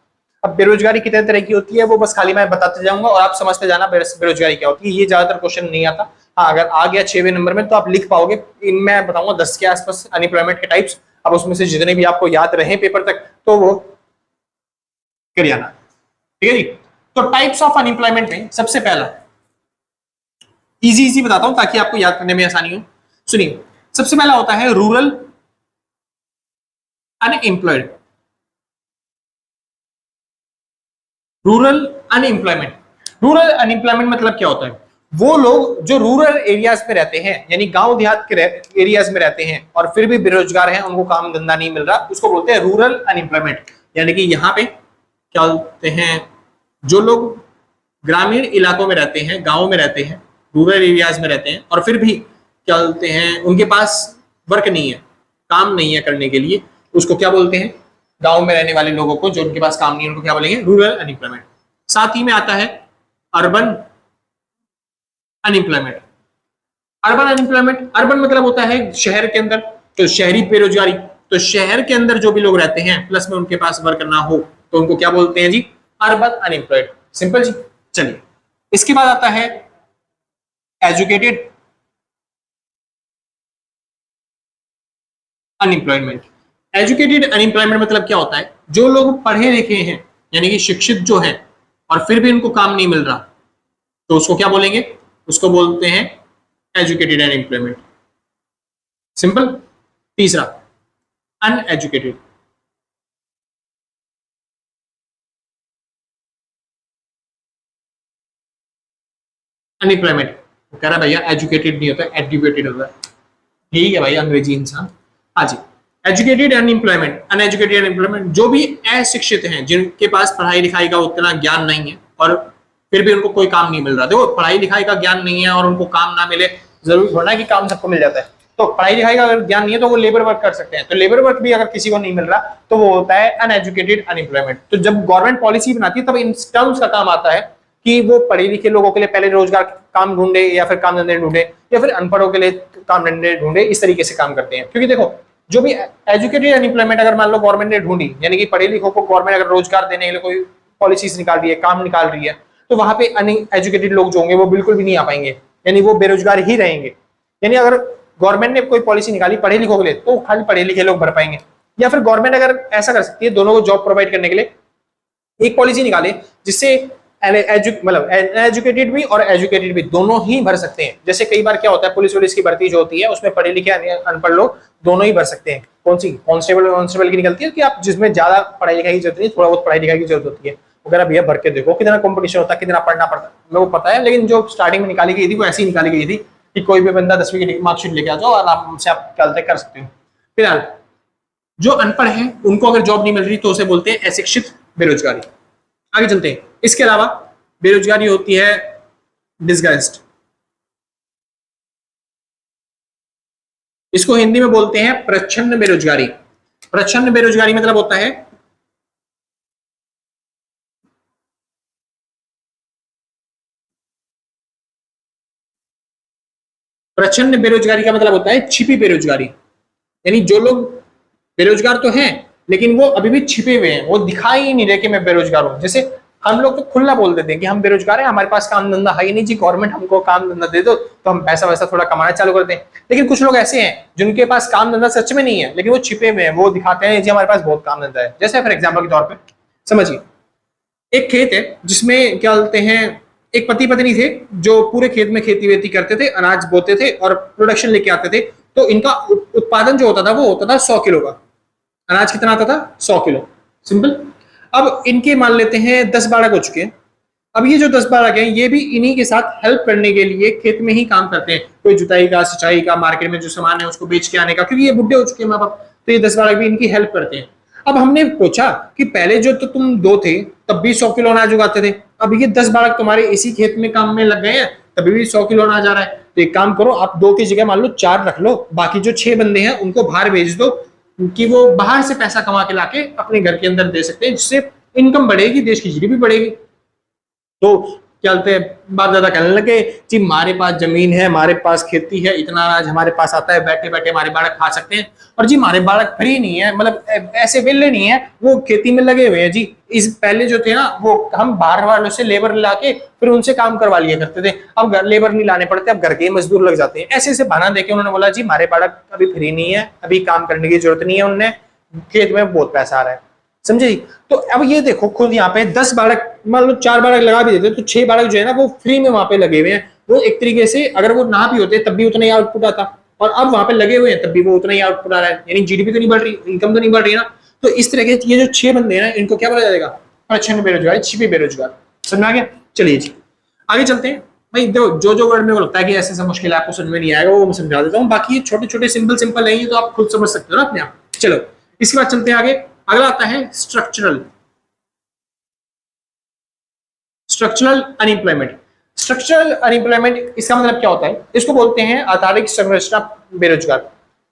अब बेरोजगारी कितने तरह की होती है वो बस खाली मैं बताते जाऊंगा और आप समझते जाना बेरोजगारी क्या होती है। ये ज्यादातर क्वेश्चन नहीं आता, हाँ अगर आ गया 6वें नंबर में तो आप लिख पाओगे। इनमें मैं बताऊंगा 10 के आसपास अनएम्प्लॉयमेंट के टाइप्स। अब उसमें से जितने भी आपको याद रहे पेपर तक तो वो कर आना, ठीक है जी। तो टाइप्स ऑफ अनएम्प्लॉयमेंट में सबसे पहला इजी बताता हूं ताकि आपको याद करने में आसानी हो। सुनिए, सबसे पहला होता है rural unemployed. Rural unemployment, rural unemployment मतलब क्या होता है, वो लोग जो रूरल एरियाज में रहते हैं यानी गांव देहात के एरियाज में रहते हैं और फिर भी बेरोजगार हैं, उनको काम धंधा नहीं मिल रहा, उसको बोलते हैं रूरल अनएम्प्लॉयमेंट। यानी कि यहाँ पे क्या बोलते हैं, जो लोग ग्रामीण इलाकों में रहते हैं, गांव में रहते हैं, रूरल एरियाज में रहते हैं और फिर भी क्या बोलते हैं उनके पास वर्क नहीं है, काम नहीं है करने के लिए, उसको क्या बोलते हैं, गांव में रहने वाले लोगों को जो उनके पास काम नहीं है उनको क्या बोलेंगे, रूरल अनएम्प्लॉयमेंट। साथ ही में आता है urban unemployment. Urban unemployment, urban मतलब होता है शहर के अंदर, तो शहरी बेरोजगारी, तो शहर के अंदर जो भी लोग रहते हैं प्लस में उनके पास वर्क ना हो तो उनको क्या बोलते हैं जी, अर्बन अनएम्प्लॉयड। सिंपल जी। चलिए, इसके बाद आता है एजुकेटेड अनएम्प्लॉयमेंट। एजुकेटेड अनएम्प्लॉयमेंट मतलब क्या होता है, जो लोग पढ़े लिखे हैं यानी कि शिक्षित जो हैं और फिर भी उनको काम नहीं मिल रहा तो उसको क्या बोलेंगे, उसको बोलते हैं एजुकेटेड अनएम्प्लॉयमेंट। सिंपल। तीसरा अनएजुकेटेड, अनएम्प्लॉयमेंट कह रहा भैया एजुकेटेड नहीं होता, एजुकेटेड होता है। ठीक है भाई, अंग्रेजी इंसान। हाँ जी, एजुकेटेड अनएम्प्लॉयमेंट, अनएजुकेटेड अनएम्प्लॉयमेंट, जो भी अशिक्षित हैं, जिनके पास पढ़ाई लिखाई का उतना ज्ञान नहीं है और फिर भी उनको कोई काम नहीं मिल रहा। देखो, पढ़ाई लिखाई का ज्ञान नहीं है और उनको काम ना मिले, जरूरी थोड़ा कि काम सबको मिल जाता है। तो पढ़ाई लिखाई का अगर ज्ञान नहीं है तो वो लेबर वर्क कर सकते हैं। तो लेबर वर्क भी अगर किसी को नहीं मिल रहा तो वो होता है अनएजुकेटेड अनएम्प्लॉयमेंट। तो जब गवर्नमेंट पॉलिसी बनाती है तब इन टर्म्स का काम आता है कि वो पढ़े लिखे लोगों के लिए पहले रोजगार काम ढूंढे या फिर काम धंधे ढूंढे या फिर अनपढ़ों के लिए काम धंधे ढूंढे, इस तरीके से काम करते हैं। क्योंकि देखो जो भी एजुकेटेड अनएम्प्लॉयमेंट अगर मान लो गवर्नमेंट ने ढूंढी, यानी कि पढ़े लिखों को गवर्नमेंट अगर रोजगार देने के लिए कोई पॉलिसीज निकाल रही है, काम निकाल रही है, तो वहां पे अनएजुकेटेड लोग जो होंगे वो बिल्कुल भी नहीं आ पाएंगे, यानी वो बेरोजगार ही रहेंगे। यानी अगर गवर्नमेंट ने कोई पॉलिसी निकाली पढ़े लिखों के लिए तो खाली पढ़े लिखे लोग भर पाएंगे, या फिर गवर्नमेंट अगर ऐसा कर सकती है दोनों को जॉब प्रोवाइड करने के लिए एक पॉलिसी निकाले जिससे मतलब एजुकेटेड भी और एजुकेटेड भी दोनों ही भर सकते हैं। जैसे कई बार क्या होता है पुलिस की भर्ती जो होती है उसमें पढ़े लिखे अनपढ़ लोग दोनों ही भर सकते हैं। कौन सी कांस्टेबल की निकलती है कि आप जिसमें ज्यादा पढ़ाई लिखाई की जरूरत नहीं, थोड़ा बहुत पढ़ाई लिखाई की जरूरत होती है वगैरह, भैया भर के देखो कितना कंपटीशन होता है, कितना पढ़ना पड़ता है, मेरे को पता है। लेकिन जो स्टार्टिंग में निकाली गई थी वो ऐसी निकाली गई थी कि कोई भी बंदा 10वीं की मार्कशीट लेके आ जाओ और आराम से आप कर सकते हो। फिलहाल जो अनपढ़ है उनको अगर जॉब नहीं मिल रही तो उसे बोलते हैं अशिक्षित बेरोजगारी। आगे चलते हैं। इसके अलावा बेरोजगारी होती है डिसगाइज्ड, इसको हिंदी में बोलते हैं प्रच्छन्न बेरोजगारी। प्रच्छन्न बेरोजगारी मतलब होता है प्रच्छन्न बेरोजगारी का मतलब होता है छिपी बेरोजगारी, यानी जो लोग बेरोजगार तो हैं लेकिन वो अभी भी छिपे हुए हैं, वो दिखाई ही नहीं रहे कि मैं बेरोजगार हूं। जैसे हम लोग तो खुला बोल देते हैं कि हम बेरोजगार हैं, हमारे पास काम धंधा है ही नहीं जी, गवर्नमेंट हमको काम धंधा दे दो तो हम पैसा वैसा थोड़ा कमाना चालू करते हैं। लेकिन कुछ लोग ऐसे हैं जिनके पास काम धंधा सच में नहीं है लेकिन वो छिपे हुए हैं, वो दिखाते हैं जी हमारे पास बहुत काम धंधा है। जैसे फॉर एग्जाम्पल के तौर पर समझिए एक खेत है जिसमें क्या बोलते हैं एक पति पत्नी थे जो पूरे खेत में खेती वेती करते थे, अनाज बोते थे और प्रोडक्शन लेके आते थे। तो इनका उत्पादन जो होता था वो होता था 100 किलो का। अनाज कितना आता था? 100 किलो। सिंपल। अब इनके मान लेते हैं 10 बालक हो चुके हैं। अब ये जो 10 बालक हैं ये भी इन्हीं के साथ हेल्प करने के लिए खेत में ही काम करते हैं, कोई जुताई का, सिंचाई का, मार्केट में जो सामान है उसको बेच के आने का, क्योंकि ये बुढ़े हो चुके हैं माँ बाप, तो ये 10 बालक भी इनकी हेल्प करते हैं। अब हमने पूछा कि पहले जो तो तुम 2 थे तब भी 100 किलो अनाज उगाते थे, अब ये 10 बालक तुम्हारे इसी खेत में काम में लग गए हैं तभी भी 100 किलो अनाज आ रहा है। तो एक काम करो आप 2 की जगह मान लो 4 रख लो, बाकी जो 6 बंदे हैं उनको बाहर भेज दो कि वो बाहर से पैसा कमा के लाके अपने घर के अंदर दे सकते हैं, जिससे इनकम बढ़ेगी, देश की जीडीपी बढ़ेगी। तो क्या बोलते हैं बाप दादा कहने लगे जी हमारे पास जमीन है, हमारे पास खेती है, इतना अनाज हमारे पास आता है, बैठे बैठे हमारे बालक खा सकते हैं। और जी हमारे बालक फ्री नहीं है, मतलब ऐसे वेले नहीं है, वो खेती में लगे हुए हैं जी। इस पहले जो थे ना वो हम बाहर वालों से लेबर लाके फिर उनसे काम करवा लिया करते थे, अब घर लेबर नहीं लाने पड़ते, अब घर के मजदूर लग जाते हैं। ऐसे ऐसे बहाना देके उन्होंने बोला जी हमारे बालक अभी फ्री नहीं है, अभी काम करने की जरूरत नहीं है, उन्हें खेत में बहुत पैसा आ रहा है। समझे जी? तो अब ये देखो खुद यहाँ पे 10 बालक मान लो 4 बालक लगा भी देते तो 6 बालक जो है ना वो फ्री में वहां पे लगे हुए हैं। वो एक तरीके से अगर वो ना भी होते तब भी उतना ही आउटपुट आता, और अब वहां पे लगे हुए हैं तब भी वो उतना ही आउटपुट आ रहा है, यानी जीडीपी तो नहीं बढ़ रही, इनकम तो नहीं बढ़ रही ना। तो इस तरह के ये जो 6 बंदे हैं ना इनको क्या बोला जाएगा? प्रच्छन्न बेरोजगारी, छिपी बेरोजगार। समझ में आ गया? चलिए जी आगे चलते हैं। भाई देखो जो वर्ड मेरे को लगता है कि ऐसे ऐसा मुश्किल है आपको समझ में नहीं आएगा वो मैं समझा देता हूँ, बाकी ये छोटे छोटे सिंपल है, ये तो आप खुद समझ सकते हो ना अपने आप। चलो इसके बाद चलते हैं आगे। अगला आता है स्ट्रक्चरल अनएम्प्लॉयमेंट। स्ट्रक्चरल अनएम्प्लॉयमेंट इसका मतलब क्या होता है? इसको बोलते हैं आधारिक संरचना बेरोजगार,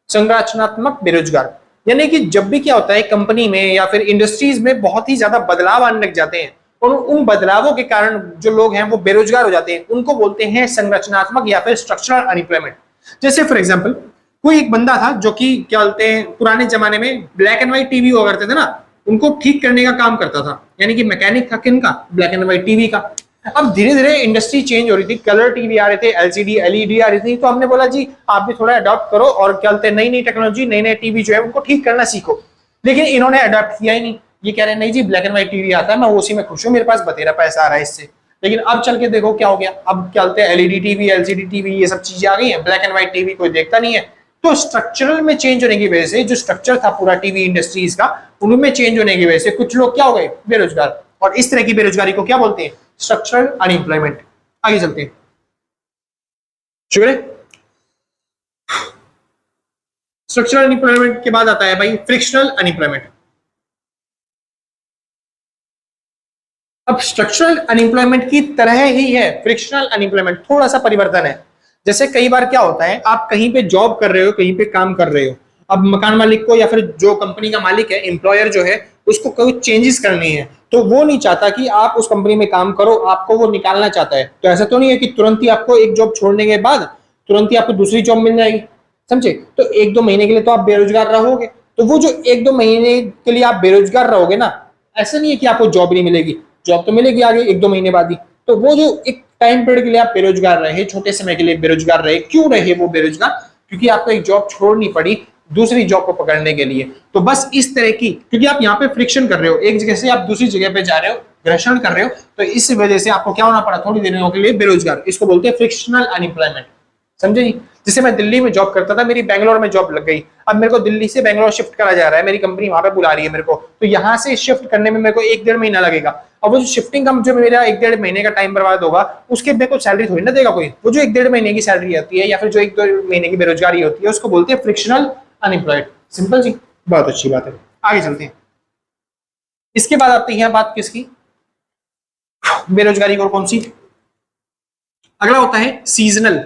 संरचनात्मक बेरोजगार। यानी कि जब भी क्या होता है कंपनी में या फिर इंडस्ट्रीज में बहुत ही ज्यादा बदलाव आने लग जाते हैं और उन बदलावों के कारण जो लोग हैं वो बेरोजगार हो जाते हैं, उनको बोलते हैं संरचनात्मक या फिर स्ट्रक्चरल अनएम्प्लॉयमेंट। जैसे फॉर एग्जांपल कोई एक बंदा था जो कि क्या बोलते हैं पुराने जमाने में ब्लैक एंड व्हाइट टीवी हुआ करते थे ना, उनको ठीक करने का काम करता था, यानी कि मैकेनिक था किनका? ब्लैक एंड व्हाइट टीवी का। अब धीरे धीरे इंडस्ट्री चेंज हो रही थी, कलर टीवी आ रहे थे, एलसीडी एलईडी आ रही थी, तो हमने बोला जी आप भी थोड़ा अडॉप्ट करो और क्या बोलते हैं नई नई टेक्नोलॉजी, नए नए टीवी जो है उनको ठीक करना सीखो। लेकिन इन्होंने अडॉप्ट किया ही नहीं, ये कह रहे हैं नहीं जी ब्लैक एंड व्हाइट टीवी आता है, मैं उसी में खुश हूँ, मेरे पास बतेरा पैसा आ रहा है इससे। लेकिन अब चल के देखो क्या हो गया, अब क्या बोलते हैं एलईडी टीवी, एलसीडी टीवी, ये सब चीजें आ गई हैं, ब्लैक एंड व्हाइट टीवी कोई देखता नहीं है। तो स्ट्रक्चरल में चेंज होने की वजह से जो स्ट्रक्चर था पूरा टीवी इंडस्ट्रीज का, उनमें चेंज होने की वजह से कुछ लोग क्या हो गए? बेरोजगार। और इस तरह की बेरोजगारी को क्या बोलते हैं? Structural unemployment. आगे चलते हैं। शुक्र है। स्ट्रक्चरल अनएम्प्लॉयमेंट के बाद आता है भाई फ्रिक्शनल अनएम्प्लॉयमेंट। अब स्ट्रक्चरल अनएम्प्लॉयमेंट की तरह ही है फ्रिक्शनल अनएम्प्लॉयमेंट, थोड़ा सा परिवर्तन है। जैसे कई बार क्या होता है, आप कहीं पे जॉब कर रहे हो, कहीं पे काम कर रहे हो, अब मकान मालिक को या फिर जो कंपनी का मालिक है, एम्प्लॉयर जो है, उसको कोई चेंजेस करनी है, तो वो नहीं चाहता कि आप उस कंपनी में काम करो, आपको वो निकालना चाहता है। तो ऐसा तो नहीं है कि तुरंत ही आपको एक जॉब छोड़ने के बाद तुरंत ही आपको दूसरी जॉब मिल जाएगी, समझे? तो एक दो महीने के लिए तो आप बेरोजगार रहोगे। तो वो जो एक दो महीने के लिए आप बेरोजगार रहोगे ना, ऐसा नहीं है कि आपको जॉब नहीं मिलेगी, जॉब तो मिलेगी आगे एक दो महीने बाद ही। तो वो जो एक टाइम पीरियड के लिए आप बेरोजगार रहे, छोटे समय के लिए बेरोजगार रहे, क्यों रहे वो बेरोजगार? क्योंकि आपको एक जॉब छोड़नी पड़ी दूसरी जॉब को पकड़ने के लिए। तो बस इस तरह की, क्योंकि आप यहाँ पे फ्रिक्शन कर रहे हो, एक जगह से आप दूसरी जगह पे जा रहे हो, घर्षण कर रहे हो, तो इस वजह से आपको क्या होना पड़ा, थोड़ी देर के लिए बेरोजगार। इसको बोलते हैं फ्रिक्शनल अनएम्प्लॉयमेंट, समझे जी? जैसे मैं दिल्ली में जॉब करता था, मेरी बैंगलोर में जॉब लग गई, अब मेरे को दिल्ली से बैंगलोर शिफ्ट करा जा रहा है, मेरी कंपनी वहां पे बुला रही है मेरे को, तो यहाँ से शिफ्ट करने में मेरे को एक डेढ़ महीना लगेगा। अब वो जो शिफ्टिंग का जो मेरा एक डेढ़ महीने का टाइम बर्बाद होगा, उसके मेरे को सैलरी थोड़ी ना देगा कोई। वो जो एक डेढ़ महीने की सैलरी आती है या फिर जो एक दो महीने की बेरोजगारी होती है, उसको बोलते हैं फ्रिक्शनल अनएम्प्लॉयड। सिंपल जी, बहुत अच्छी बात है। आगे चलते हैं। इसके बाद आती है बात किसकी, बेरोजगारी को, कौन सी? अगला होता है सीजनल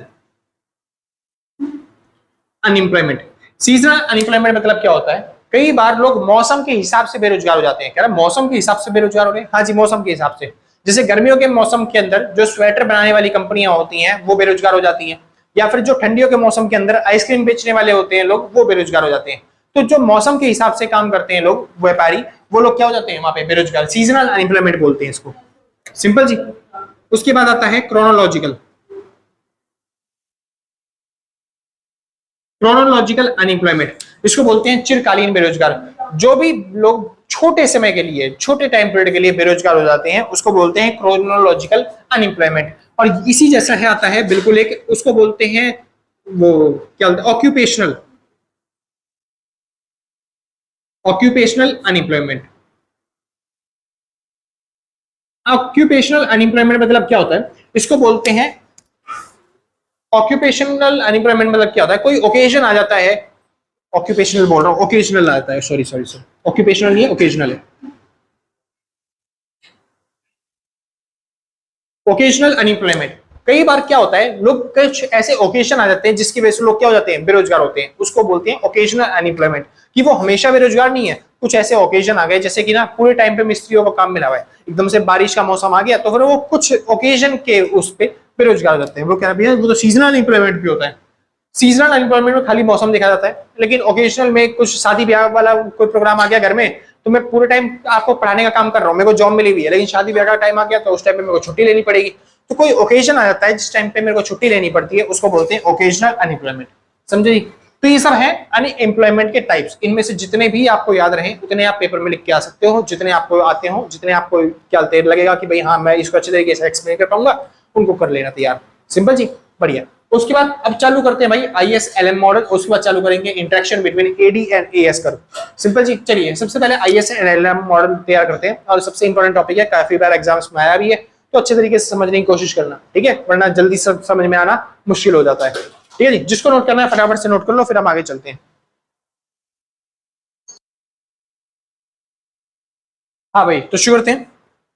अनएम्प्लॉयमेंट। सीजनल अनएम्प्लॉयमेंट मतलब क्या होता है, कई बार लोग मौसम के हिसाब से बेरोजगार हो जाते हैं। कह रहा मौसम के हिसाब से बेरोजगार हो रहे हैं? हाँ जी, मौसम के हिसाब से। जैसे गर्मियों के मौसम के अंदर जो स्वेटर बनाने वाली कंपनियां होती हैं वो बेरोजगार हो जाती हैं, या फिर जो ठंडियों के मौसम के अंदर आइसक्रीम बेचने वाले होते हैं लोग, वो बेरोजगार हो जाते हैं। तो जो मौसम के हिसाब से काम करते हैं लोग, व्यापारी, वो लोग क्या हो जाते हैं वहां पे, बेरोजगार। सीजनल अनएम्प्लॉयमेंट बोलते हैं इसको। सिंपल जी। उसके बाद आता है क्रोनोलॉजिकल। क्रोनोलॉजिकल अनएम्प्लॉयमेंट, इसको बोलते हैं चिरकालीन बेरोजगार। जो भी लोग छोटे समय के लिए, छोटे टाइम पीरियड के लिए बेरोजगार हो जाते हैं, उसको बोलते हैं क्रोनोलॉजिकल अनएम्प्लॉयमेंट। और इसी जैसा है आता है बिल्कुल एक, उसको बोलते हैं वो क्या बोलते हैं, occupational, occupational unemployment. Occupational unemployment मतलब क्या होता है, इसको बोलते हैं ऑक्यूपेशनल अनएम्प्लॉयमेंट मतलब क्या होता है, कोई ओकेजन आ जाता है, ऑक्यूपेशनल बोल रहा हूं, ओकेजनल आता है, सॉरी सॉरी सॉरी, ऑक्यूपेशनल नहीं है, ओकेजनल है। ओकेजनल अनएम्प्लॉयमेंट, कई बार क्या होता है, लोग कुछ ऐसे ओकेजन आ जाते हैं जिसकी वजह से लोग क्या हो जाते हैं, बेरोजगार होते हैं, उसको बोलते हैं ओकेजनल अनएम्प्लॉयमेंट। कि वो हमेशा बेरोजगार नहीं है, कुछ ऐसे ओकेजन आ गए, जैसे कि ना पूरे टाइम पे मिस्त्रियों को काम मिला हुआ है, एकदम से बारिश का मौसम आ गया, तो फिर वो कुछ ओकेजन के उस पर बेरोजगार हो जाते हैं। वो कह रहे हैं वो तो सीजनल अनएम्प्लॉयमेंट भी होता है। सीजनल अनएम्प्लॉयमेंट में खाली मौसम देखा जाता है, लेकिन ओकेजनल में कुछ शादी ब्याह वाला कोई प्रोग्राम आ गया घर में, तो मैं पूरे टाइम आपको पढ़ाने का काम कर रहा हूँ, मेरे को जॉब मिली हुई है, लेकिन शादी ब्याह का टाइम आ गया तो उस टाइम पे मेरे को छुट्टी लेनी पड़ेगी। तो कोई ओकेजन आ जाता है जिस टाइम पे मेरे को छुट्टी लेनी पड़ती है, उसको बोलते हैं ओकेजनल अनएम्प्लॉयमेंट, समझे? तो ये सब है अनएम्प्लॉयमेंट के टाइप्स। इनमें से जितने भी आपको याद रहे उतने आप पेपर में लिख के आ सकते हो, जितने आपको आते हो, जितने आपको क्या लगेगा कि भाई हाँ मैं इसको अच्छे तरीके से एक्सप्लेन कर पाऊंगा, उनको कर लेना तैयार। सिंपल जी, बढ़िया। उसके बाद अब चालू करते हैं भाई ISLM मॉडल, उसके बाद चालू करेंगे interaction between AD and AS curve. Simple जी, चलिए सबसे पहले ISLM मॉडल तैयार करते हैं, और सबसे इंपॉर्टेंट टॉपिक है, काफी बार एग्जाम्स में आया भी है, तो अच्छे तरीके से समझने की कोशिश करना, ठीक है, वरना जल्दी सब समझ में आना मुश्किल हो जाता है। ठीक है जी, जिसको नोट करना है फटाफट से नोट कर लो, फिर हम आगे चलते हैं। हाँ भाई, तो शुरू करते हैं।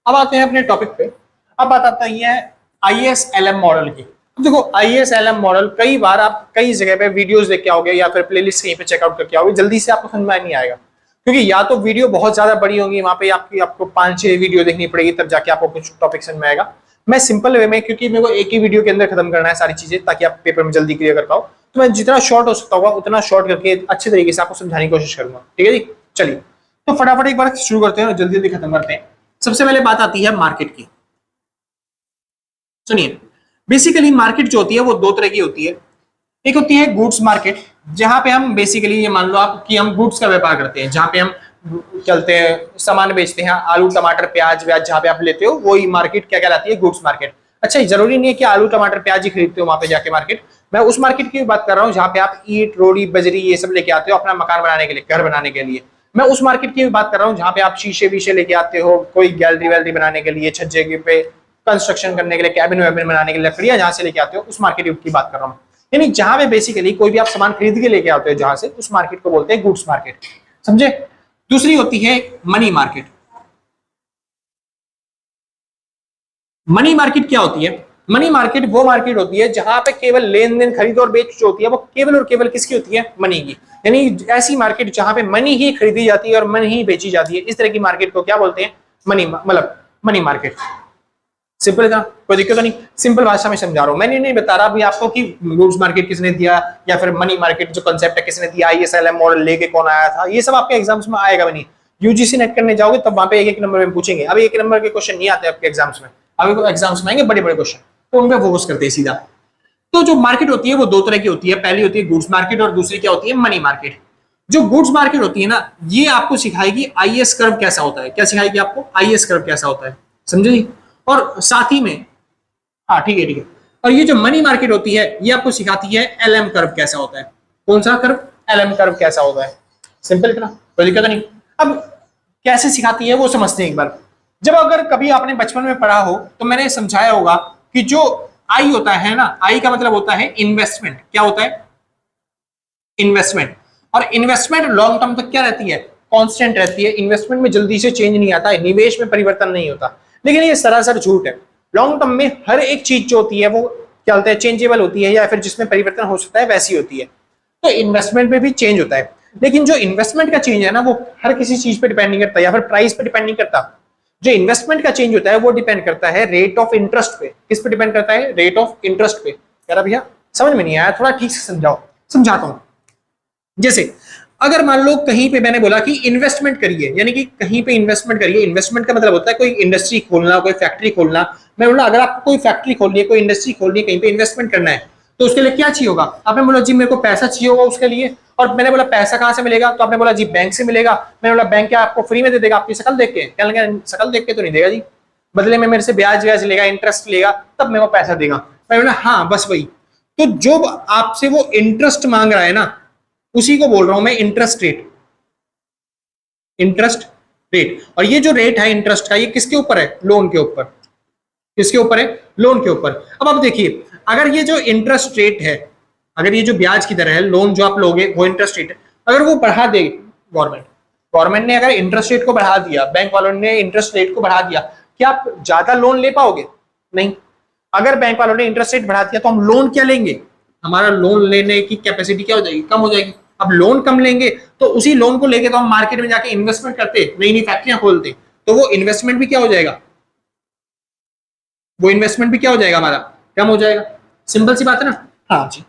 अब आते हैं अपने टॉपिक पे। अब बात आता है ISLM मॉडल की। अब देखो ISLM मॉडल कई बार आप कई जगह पे वीडियोस देख के आओगे या फिर प्लेलिस्ट कहीं पे चेकआउट करके आओगे, जल्दी से आपको समझ में नहीं आएगा, क्योंकि या तो वीडियो बहुत ज्यादा बड़ी होगी, वहां पे आपको 5-6 वीडियो देखनी पड़ेगी, तब जाके आपको कुछ टॉपिक समझ में आएगा। मैं सिंपल वे में, क्योंकि मेरे को एक ही वीडियो के अंदर खत्म करना है सारी चीजें, ताकि आप पेपर में जल्दी क्लियर कर पाओ, तो मैं जितना शॉर्ट हो सकता होगा उतना शॉर्ट करके अच्छे तरीके से आपको समझाने की कोशिश करूंगा। ठीक है जी, चलिए तो फटाफट एक बार शुरू करते हैं और जल्दी जल्दी खत्म करते हैं। सबसे पहले बात आती है मार्केट की। सुनिए, बेसिकली मार्केट जो होती है वो दो तरह की होती है। एक होती है गुड्स मार्केट, जहां पे हम बेसिकली ये मान लो आप कि हम गुड्स का व्यापार करते हैं, जहां पे हम चलते हैं, सामान बेचते हैं, आलू टमाटर प्याज व्याज जहां पे आप लेते हो, वही मार्केट क्या कहलाती है, गुड्स मार्केट। अच्छा, जरूरी नहीं है कि आलू टमाटर प्याज ही खरीदते हो वहां पे जाके मार्केट, मैं उस मार्केट की बात कर रहा हूँ जहां पे आप ईट रोड़ी बजरी ये सब लेके आते हो अपना मकान बनाने के लिए, घर बनाने के लिए। मैं उस मार्केट की बात कर रहा हूँ जहां पे आप शीशे वीशे लेके आते हो, कोई गैलरी वैलरी बनाने के लिए, छज्जे पे कंस्ट्रक्शन करने के लिए, कैबिन वैबिन बनाने के लिए लकड़ियां जहां से लेके आते हो, उस मार्केट की बात कर रहा हूँ। यानी जहां पे बेसिकली कोई भी आप सामान खरीद के लेके आते हो जहां से, उस मार्केट को बोलते हैं गुड्स मार्केट, समझे? दूसरी होती है मनी मार्केट। मनी मार्केट क्या होती है? मनी मार्केट वो मार्केट होती है जहां पे केवल लेन देन, खरीद और बेच जो होती है वो केवल और केवल किसकी होती है? मनी की। यानी ऐसी मार्केट जहां पे मनी ही खरीदी जाती है और मनी ही बेची जाती है, इस तरह की मार्केट को क्या बोलते हैं? मनी, मतलब मनी मार्केट। सिंपल था, कोई दिक्कत नहीं, सिंपल भाषा में समझा रहा हूं। मैंने नहीं बता रहा अभी आपको कि गुड्स मार्केट किसने दिया या फिर मनी मार्केट जो कंसेप्ट है किसने दिया, ISLM मॉडल लेके कौन आया था, ये सब आपके एग्जाम्स में आएगा भी नहीं। यूजीसी नेट करने जाओगे तब वहां पे एक एक नंबर में पूछेंगे। अभी एक नंबर के क्वेश्चन नहीं आते आपके एग्जाम्स में, अभी एग्जाम्स में आएंगे बड़े बड़े क्वेश्चन, तो उनमें फोकस करते हैं सीधा। तो जो मार्केट होती है वो दो तरह की होती है, पहली होती है गुड्स मार्केट और दूसरी क्या होती है? Money market. जो गुड्स मार्केट होती है ना, ये आपको सिखाएगी IS कर्व कैसा होता है। क्या सिखाएगी आपको? IS कर्व कैसा होता है, समझे जी? और साथ ही में, हाँ ठीक है ठीक है, और ये जो मनी मार्केट होती है ये आपको सिखाती है LM कर्व कैसा होता है। कौन सा कर्व? LM कर्व कैसा होता है। सिंपल इतना, कोई दिक्कत नहीं। अब कैसे सिखाती है वो समझते हैं एक बार। जब अगर कभी आपने बचपन में पढ़ा हो तो मैंने समझाया होगा कि जो आई होता है ना, आई का मतलब होता है इन्वेस्टमेंट। क्या होता है? इन्वेस्टमेंट। और इन्वेस्टमेंट लॉन्ग टर्म तक क्या रहती है? कांस्टेंट रहती है। इन्वेस्टमेंट में जल्दी से चेंज नहीं आता है, निवेश में परिवर्तन नहीं होता। लेकिन ये सरासर झूठ है। लॉन्ग टर्म में हर एक चीज जो होती है वो क्या होता है? चेंजेबल होती है, या फिर जिसमें परिवर्तन हो सकता है वैसी होती है। तो इन्वेस्टमेंट में भी चेंज होता है, लेकिन जो इन्वेस्टमेंट का चेंज है ना वो हर किसी चीज पे डिपेंड नहीं करता या फिर प्राइस पे डिपेंड नहीं करता। जो इन्वेस्टमेंट का चेंज होता है वो डिपेंड करता है रेट ऑफ इंटरेस्ट पे। किस पे डिपेंड करता है? रेट ऑफ इंटरेस्ट पे। यार भैया समझ में नहीं आया, थोड़ा ठीक से समझाओ। समझाता हूं। जैसे अगर मान लो कहीं पे मैंने बोला कि इन्वेस्टमेंट करिए, यानी कि कहीं पे इन्वेस्टमेंट करिए। इन्वेस्टमेंट का मतलब होता है कोई इंडस्ट्री खोलना, कोई फैक्ट्री खोलना। मैं बोला अगर आपको कोई फैक्ट्री खोलनी है, कोई इंडस्ट्री खोलनी है, कहीं पे इन्वेस्टमेंट करना है, तो उसके लिए क्या चाहिए होगा? आपने बोला जी मेरे को पैसा चाहिए होगा उसके लिए। और मैंने बोला पैसा कहां से मिलेगा? तो आपने बोला जी बैंक से मिलेगा। मैंने बोला बैंक क्या आपको फ्री में दे देगा आपकी शकल देख के? क्या लगा? शकल देख के तो नहीं देगा जी, बदले में मेरे से ब्याज व्याज लेगा, इंटरेस्ट लेगा, तब मेरे को पैसा देगा। मैं बोला हाँ बस वही। तो जो आपसे वो इंटरेस्ट मांग रहा है ना, उसी को बोल रहा हूं मैं इंटरेस्ट रेट। Interest rate. और ये जो रेट है इंटरेस्ट का, ये किसके ऊपर है? लोन के ऊपर। किसके ऊपर है? लोन के ऊपर। अब आप देखिए, अगर ये जो इंटरेस्ट रेट है, अगर ये जो ब्याज की दर है, लोन जो आप लोगे वो इंटरेस्ट रेट है, अगर वो बढ़ा दे गवर्नमेंट ने अगर इंटरेस्ट रेट को बढ़ा दिया, बैंक वालों ने इंटरेस्ट रेट को बढ़ा दिया, क्या आप ज्यादा लोन ले पाओगे? नहीं। अगर बैंक वालों ने इंटरेस्ट रेट बढ़ा दिया तो हम लोन क्या लेंगे? हमारा लोन लेने की कैपेसिटी क्या हो जाएगी? कम हो जाएगी। अब लोन कम लेंगे तो उसी लोन को लेके तो हम मार्केट में जाके इन्वेस्टमेंट करते, नई नई फैक्ट्रियां खोलते, तो वो इन्वेस्टमेंट भी क्या हो जाएगा? वो इन्वेस्टमेंट भी क्या हो जाएगा? हमारा कम हो जाएगा। सिंपल सी बात है ना। हाँ जी।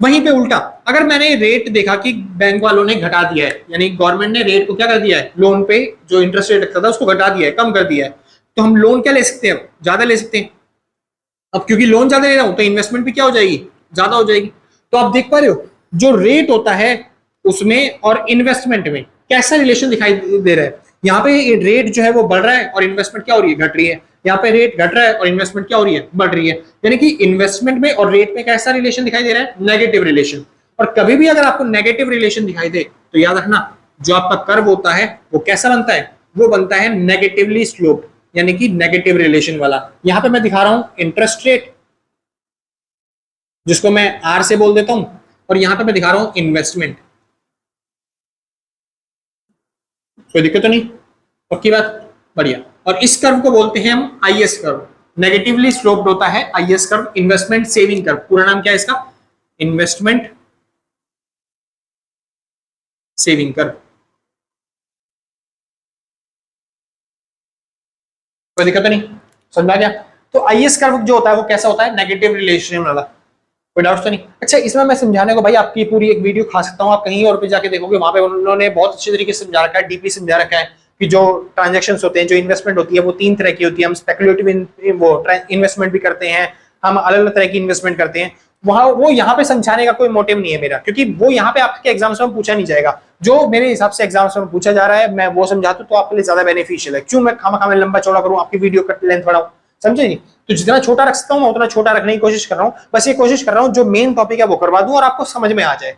वहीं पे उल्टा, अगर मैंने रेट देखा कि बैंक वालों ने घटा दिया है, यानी गवर्नमेंट ने रेट को क्या कर दिया है? लोन पे जो इंटरेस्ट रेट रखता था उसको घटा दिया है, कम कर दिया है, तो हम लोन क्या ले सकते हैं? ज्यादा ले सकते हैं। अब क्योंकि लोन ज्यादा ले रहा हूं तो इन्वेस्टमेंट भी क्या हो जाएगी? ज्यादा हो जाएगी। तो आप देख पा रहे हो जो रेट होता है उसमें और इन्वेस्टमेंट में कैसा रिलेशन दिखाई दे रहा है। यहाँ पे रेट जो है वो बढ़ रहा है और इन्वेस्टमेंट क्या हो रही है? घट रही है। यहाँ पे रेट घट रहा है और इन्वेस्टमेंट क्या हो रही है? बढ़ रही है। यानी कि इन्वेस्टमेंट में और रेट में कैसा रिलेशन दिखाई दे रहा है? Negative relation. और कभी भी अगर आपको नेगेटिव रिलेशन दिखाई दे तो याद रखना, जो आपका कर्व होता है वो कैसा बनता है? वो बनता है नेगेटिवली स्लोप्ड, यानी कि नेगेटिव रिलेशन वाला। यहां पे मैं दिखा रहा हूं इंटरेस्ट रेट, जिसको मैं R से बोल देता हूं, और यहां पे मैं दिखा रहा हूं इन्वेस्टमेंट। कोई दिक्कत तो नहीं? पक्की बात? बढ़िया। और इस कर्व को बोलते हैं हम IS कर्व। नेगेटिवली स्लोप्ड होता है IS curve, investment saving curve. पूरा नाम क्या है इसका? Investment saving curve. कोई दिक्कत तो नहीं? समझ आ गया? तो IS कर्व जो होता है वो कैसा होता है? नेगेटिव रिलेशन वाला। कोई डाउट तो नहीं? अच्छा, इसमें मैं समझाने को भाई आपकी पूरी एक वीडियो खा सकता हूँ, आप कहीं और पे जाके देखोगे, वहां पे उन्होंने बहुत अच्छे तरीके से समझा रखा है, डीपली समझा रखा है कि जो ट्रांजैक्शंस होते हैं, जो इन्वेस्टमेंट होती है वो 3 तरह की होती है। हम स्पेकुलेटिव वो इन्वेस्टमेंट भी करते हैं, हम अलग अलग तरह की इन्वेस्टमेंट करते हैं। वहां वो यहाँ पे समझाने का कोई मोटिव नहीं है मेरा, क्योंकि वो यहाँ पे आपके एग्जाम्स में पूछा नहीं जाएगा। जो मेरे हिसाब से एग्जाम्स में पूछा जा रहा है मैं वो समझाता हूँ, तो आपके लिए ज्यादा बेनिफिशियल है। क्यों मैं खामा खामा लंबा चौड़ा करूँ, आपकी वीडियो का लेंथ बढ़ाऊं? समझे नहीं? तो जितना छोटा रख सकता हूँ मैं उतना छोटा रखने की कोशिश कर रहा हूँ। बस ये कोशिश कर रहा हूँ जो मेन टॉपिक है वो करवा दूं और आपको समझ में आ जाए।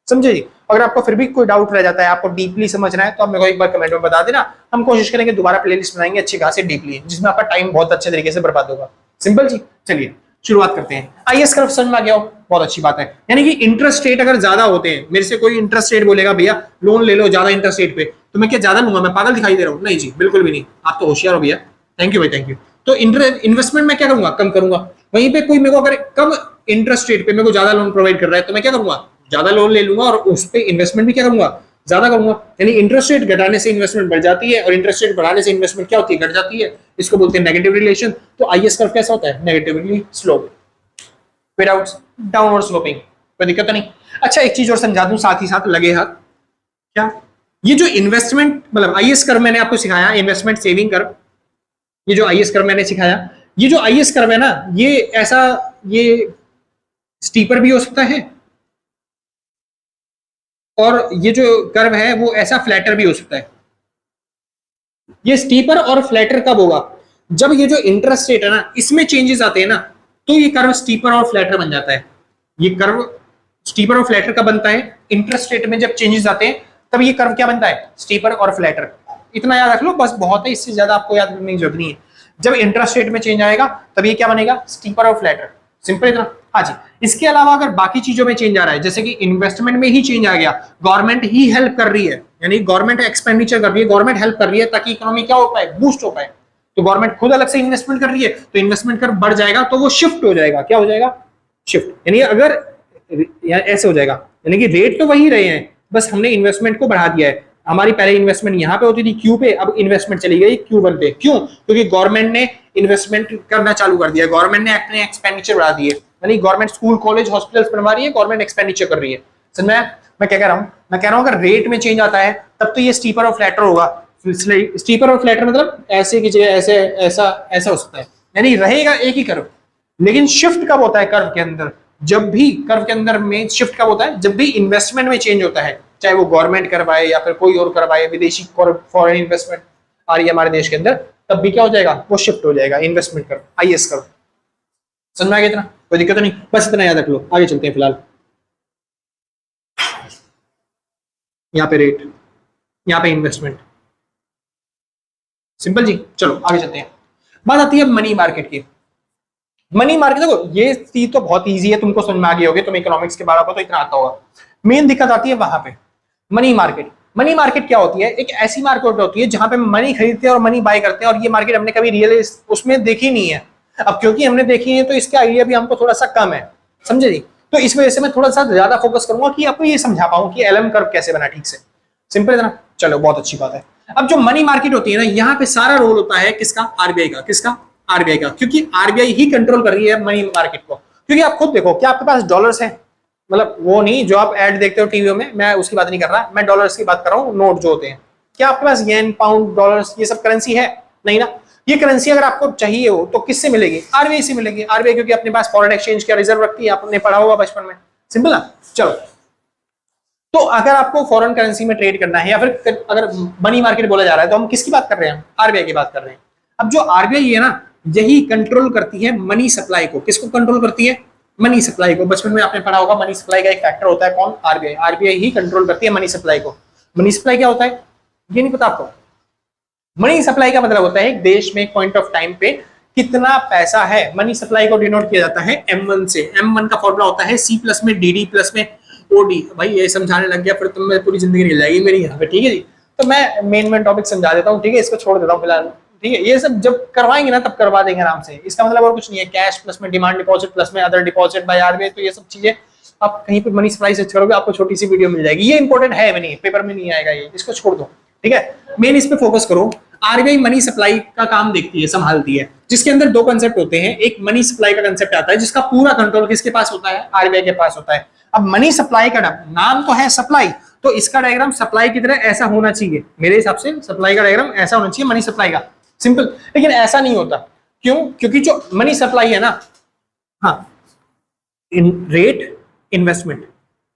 समझे जी? अगर आपको फिर भी कोई डाउट रह जाता है, आपको डीपली समझना है, तो आप मेरे को एक बार कमेंट में बता देना। हम कोशिश करेंगे दोबारा प्लेलिस्ट बनाएंगे अच्छी खासी डीपली, जिसमें आपका टाइम बहुत अच्छे तरीके से बर्बाद होगा। सिंपल जी। चलिए शुरुआत करते हैं। IS कर्व समझ में आ गया हो? बहुत अच्छी बात है। यानी कि इंटरेस्ट रेट अगर ज्यादा होते हैं, मेरे से कोई इंटरेस्ट रेट बोलेगा भैया लोन ले लो ज्यादा इंटरेस्ट रेट पे, तो मैं क्या ज्यादा लूंगा? मैं पागल दिखाई दे रहा हूँ? नहीं जी, बिल्कुल भी नहीं। आप तो होशियार हो भैया। थैंक यू भाई, थैंक यू। तो इन्वेस्टमेंट में क्या करूंगा? कम करूंगा। वहीं पे कोई मेरे को अगर कम इंटरेस्ट रेट पे मेरे को ज्यादा लोन प्रोवाइड कर रहा है तो मैं क्या करूंगा, ज्यादा लोन ले लूंगा और उस पर इन्वेस्टमेंट भी क्या करूंगा, ज्यादा करूंगा। यानी इंटरेस्ट रेट घटाने से इन्वेस्टमेंट बढ़ जाती है और इंटरेस्ट रेट बढ़ाने से इन्वेस्टमेंट क्या होती है, घट जाती है। इसको बोलते हैं नेगेटिव रिलेशन। तो आईएस कर्व कैसा होता है, negatively slope without downward sloping, कोई दिक्कत तो नहीं। अच्छा एक चीज और समझा दूं साथ ही साथ, लगे हाथ, क्या ये जो इन्वेस्टमेंट मतलब आईएस कर्व मैंने आपको सिखाया, इन्वेस्टमेंट सेविंग कर्व, ये जो आईएस कर्व मैंने सिखाया, ये जो आईएस कर्व है ना, ये ऐसा, ये स्टीपर भी हो सकता है और ये जो कर्व है वो ऐसा फ्लैटर भी हो सकता है। ये स्टीपर और फ्लैटर कब होगा, जब ये जो इंटरेस्ट रेट है ना इसमें चेंजेस आते हैं ना, तो ये कर्व स्टीपर और फ्लैटर बन जाता है। ये कर्व स्टीपर और फ्लैटर कब बनता है, इंटरेस्ट रेट में जब चेंजेस आते हैं तब ये कर्व क्या बनता है, स्टीपर और फ्लैटर। इतना याद रख लो बस, बहुत है, इससे ज्यादा आपको याद करने की जरूरत नहीं है। जब इंटरेस्ट रेट में चेंज आएगा तब ये क्या बनेगा, स्टीपर और फ्लैटर, सिंपल इतना। हाँ जी, इसके अलावा अगर बाकी चीजों में चेंज आ रहा है, जैसे कि इन्वेस्टमेंट में ही चेंज आ गया, गवर्नमेंट ही हेल्प कर रही है, यानी गवर्नमेंट एक्सपेंडिचर कर रही है, गवर्नमेंट हेल्प कर रही है ताकि इकोनॉमी क्या हो पाए, बूस्ट हो पाए। तो गवर्नमेंट खुद अलग से इन्वेस्टमेंट कर रही है तो इन्वेस्टमेंट कर बढ़ जाएगा, तो वो शिफ्ट हो जाएगा, क्या हो जाएगा, शिफ्ट। यानी अगर ऐसे हो जाएगा, यानी कि रेट तो वही रहे हैं, बस हमने इन्वेस्टमेंट को बढ़ा दिया है। हमारी पहले इन्वेस्टमेंट यहाँ पे होती थी क्यू पे, अब इन्वेस्टमेंट चली गई Q1 पे। क्यों, क्योंकि गवर्नमेंट ने इन्वेस्टमेंट करना चालू कर दिया, गवर्नमेंट ने अपने एक्सपेंडिचर बढ़ा दिए, यानी गवर्नमेंट स्कूल कॉलेज हॉस्पिटल्स बनवा रही है, गवर्नमेंट एक्सपेंडिचर कर रही है। समझ में, मैं क्या कह रहा हूँ, मैं कह रहा हूँ अगर रेट में चेंज आता है तब तो ये स्टीपर और फ्लैटर होगा। स्टीपर और फ्लैटर मतलब ऐसे की जगह ऐसे, ऐसा ऐसा हो सकता है, यानी रहेगा एक ही कर्व। लेकिन शिफ्ट कब होता है कर्व के अंदर, जब भी कर्व के अंदर में शिफ्ट कब होता है, जब भी इन्वेस्टमेंट में चेंज होता है, चाहे वो गवर्नमेंट करवाए या फिर कोई और करवाए, विदेशी फॉरेन इन्वेस्टमेंट आ रही है हमारे देश के अंदर, तब भी क्या हो जाएगा, वो शिफ्ट हो जाएगा इन्वेस्टमेंट कर्व, आईएस कर्व। समझ में आ गया इतना, कोई दिक्कत नहीं, बस इतना याद रख लो। आगे चलते हैं, फिलहाल यहाँ पे रेट, यहाँ पे इन्वेस्टमेंट, सिंपल जी। चलो आगे चलते हैं। बात आती है मनी मार्केट की। मनी मार्केट देखो, ये चीज तो बहुत इजी है, तुमको समझ में आ गई होगी, तुम इकोनॉमिक्स के बारे में तो इतना आता होगा। मेन दिक्कत आती है वहां पे, मनी मार्केट। मनी मार्केट क्या होती है, एक ऐसी मार्केट होती है जहां पे मनी खरीदते हैं और मनी बाय करते हैं, और ये मार्केट हमने कभी रियल उसमें देखी नहीं है। अब क्योंकि हमने देखी है तो इसका आइडिया भी हमको थोड़ा सा कम है, समझे जी। तो इस वजह से मैं थोड़ा सा ज्यादा फोकस करूंगा कि आपको ये समझा पाऊं कि एलएम कर्व कैसे बना ठीक से, सिंपल है ना। चलो बहुत अच्छी बात है। अब जो मनी मार्केट होती है ना, यहाँ पे सारा रोल होता है किसका, आरबीआई का। किसका, आरबीआई का, क्योंकि आरबीआई ही कंट्रोल कर रही है मनी मार्केट को। क्योंकि आप खुद देखो, क्या आपके पास डॉलर्स है, मतलब वो नहीं जो आप ऐड देखते हो टीवी में, मैं उसकी बात नहीं कर रहा, मैं डॉलर्स की बात कर रहा हूँ, नोट जो होते हैं। क्या आपके पास येन, पाउंड, डॉलर्स ये सब करेंसी है, नहीं ना। ये करेंसी अगर आपको चाहिए हो तो किससे मिलेगी, आरबीआई से मिलेगी। आरबीआई क्योंकि अपने पास फॉरेन एक्सचेंज का रिजर्व रखती है, आपने पढ़ा होगा बचपन में, सिंपल है। चलो, तो अगर आपको फॉरेन करेंसी में ट्रेड करना है या फिर अगर मनी मार्केट बोला जा रहा है, तो हम किसकी बात कर रहे हैं, आरबीआई की बात कर रहे हैं। अब जो आरबीआई है ना, यही कंट्रोल करती है मनी सप्लाई को। किसको कंट्रोल करती है, मनी सप्लाई को। बचपन में आपने पढ़ा होगा, मनी सप्लाई का एक फैक्टर होता है कौन, आरबीआई। आरबीआई ही कंट्रोल करती है मनी सप्लाई को। मनी सप्लाई क्या होता है, ये नहीं पता आपको। मनी सप्लाई का मतलब होता है एक देश में एक पॉइंट ऑफ टाइम पे कितना पैसा है। मनी सप्लाई को डिनोट किया जाता है M1 से। M1 का फॉर्मूला होता है C प्लस में DD प्लस में OD। भाई ये समझाने लग गया फिर तो मैं पूरी जिंदगी निकल जाएगी मेरी यहाँ पे, ठीक है जी। तो मैं मेन टॉपिक समझा देता हूँ, ठीक है, इसको छोड़ देता हूँ फिलहाल, ठीक है। ये सब जब करवाएंगे ना तब करवा देंगे आराम से। इसका मतलब और कुछ नहीं है, कैश प्लस में डिमांड डिपॉजिट प्लस में अदर डिपॉजिट बाय आरबीआई। तो ये सब चीजें आप कहीं पे मनी सप्लाई सर्च करोगे, आपको छोटी सी वीडियो मिल जाएगी। ये इंपॉर्टेंट है भी नहीं, पेपर में नहीं आएगा ये, इसको छोड़ दो, ठीक है। मेन इस पे फोकस करो। आरबीआई मनी सप्लाई का काम देखती है, संभालती है, जिसके अंदर दो कंसेप्ट होते हैं। एक मनी सप्लाई का कंसेप्ट आता है जिसका पूरा कंट्रोल किसके पास होता है, आरबीआई के पास होता है। अब मनी सप्लाई का नाम तो है सप्लाई, तो इसका डायग्राम सप्लाई की तरह ऐसा होना चाहिए मेरे हिसाब से। सप्लाई का डायग्राम ऐसा होना चाहिए मनी सप्लाई का, सिंपल। लेकिन ऐसा नहीं होता, क्यों, क्योंकि जो मनी सप्लाई है ना, हाँ, रेट, इन्वेस्टमेंट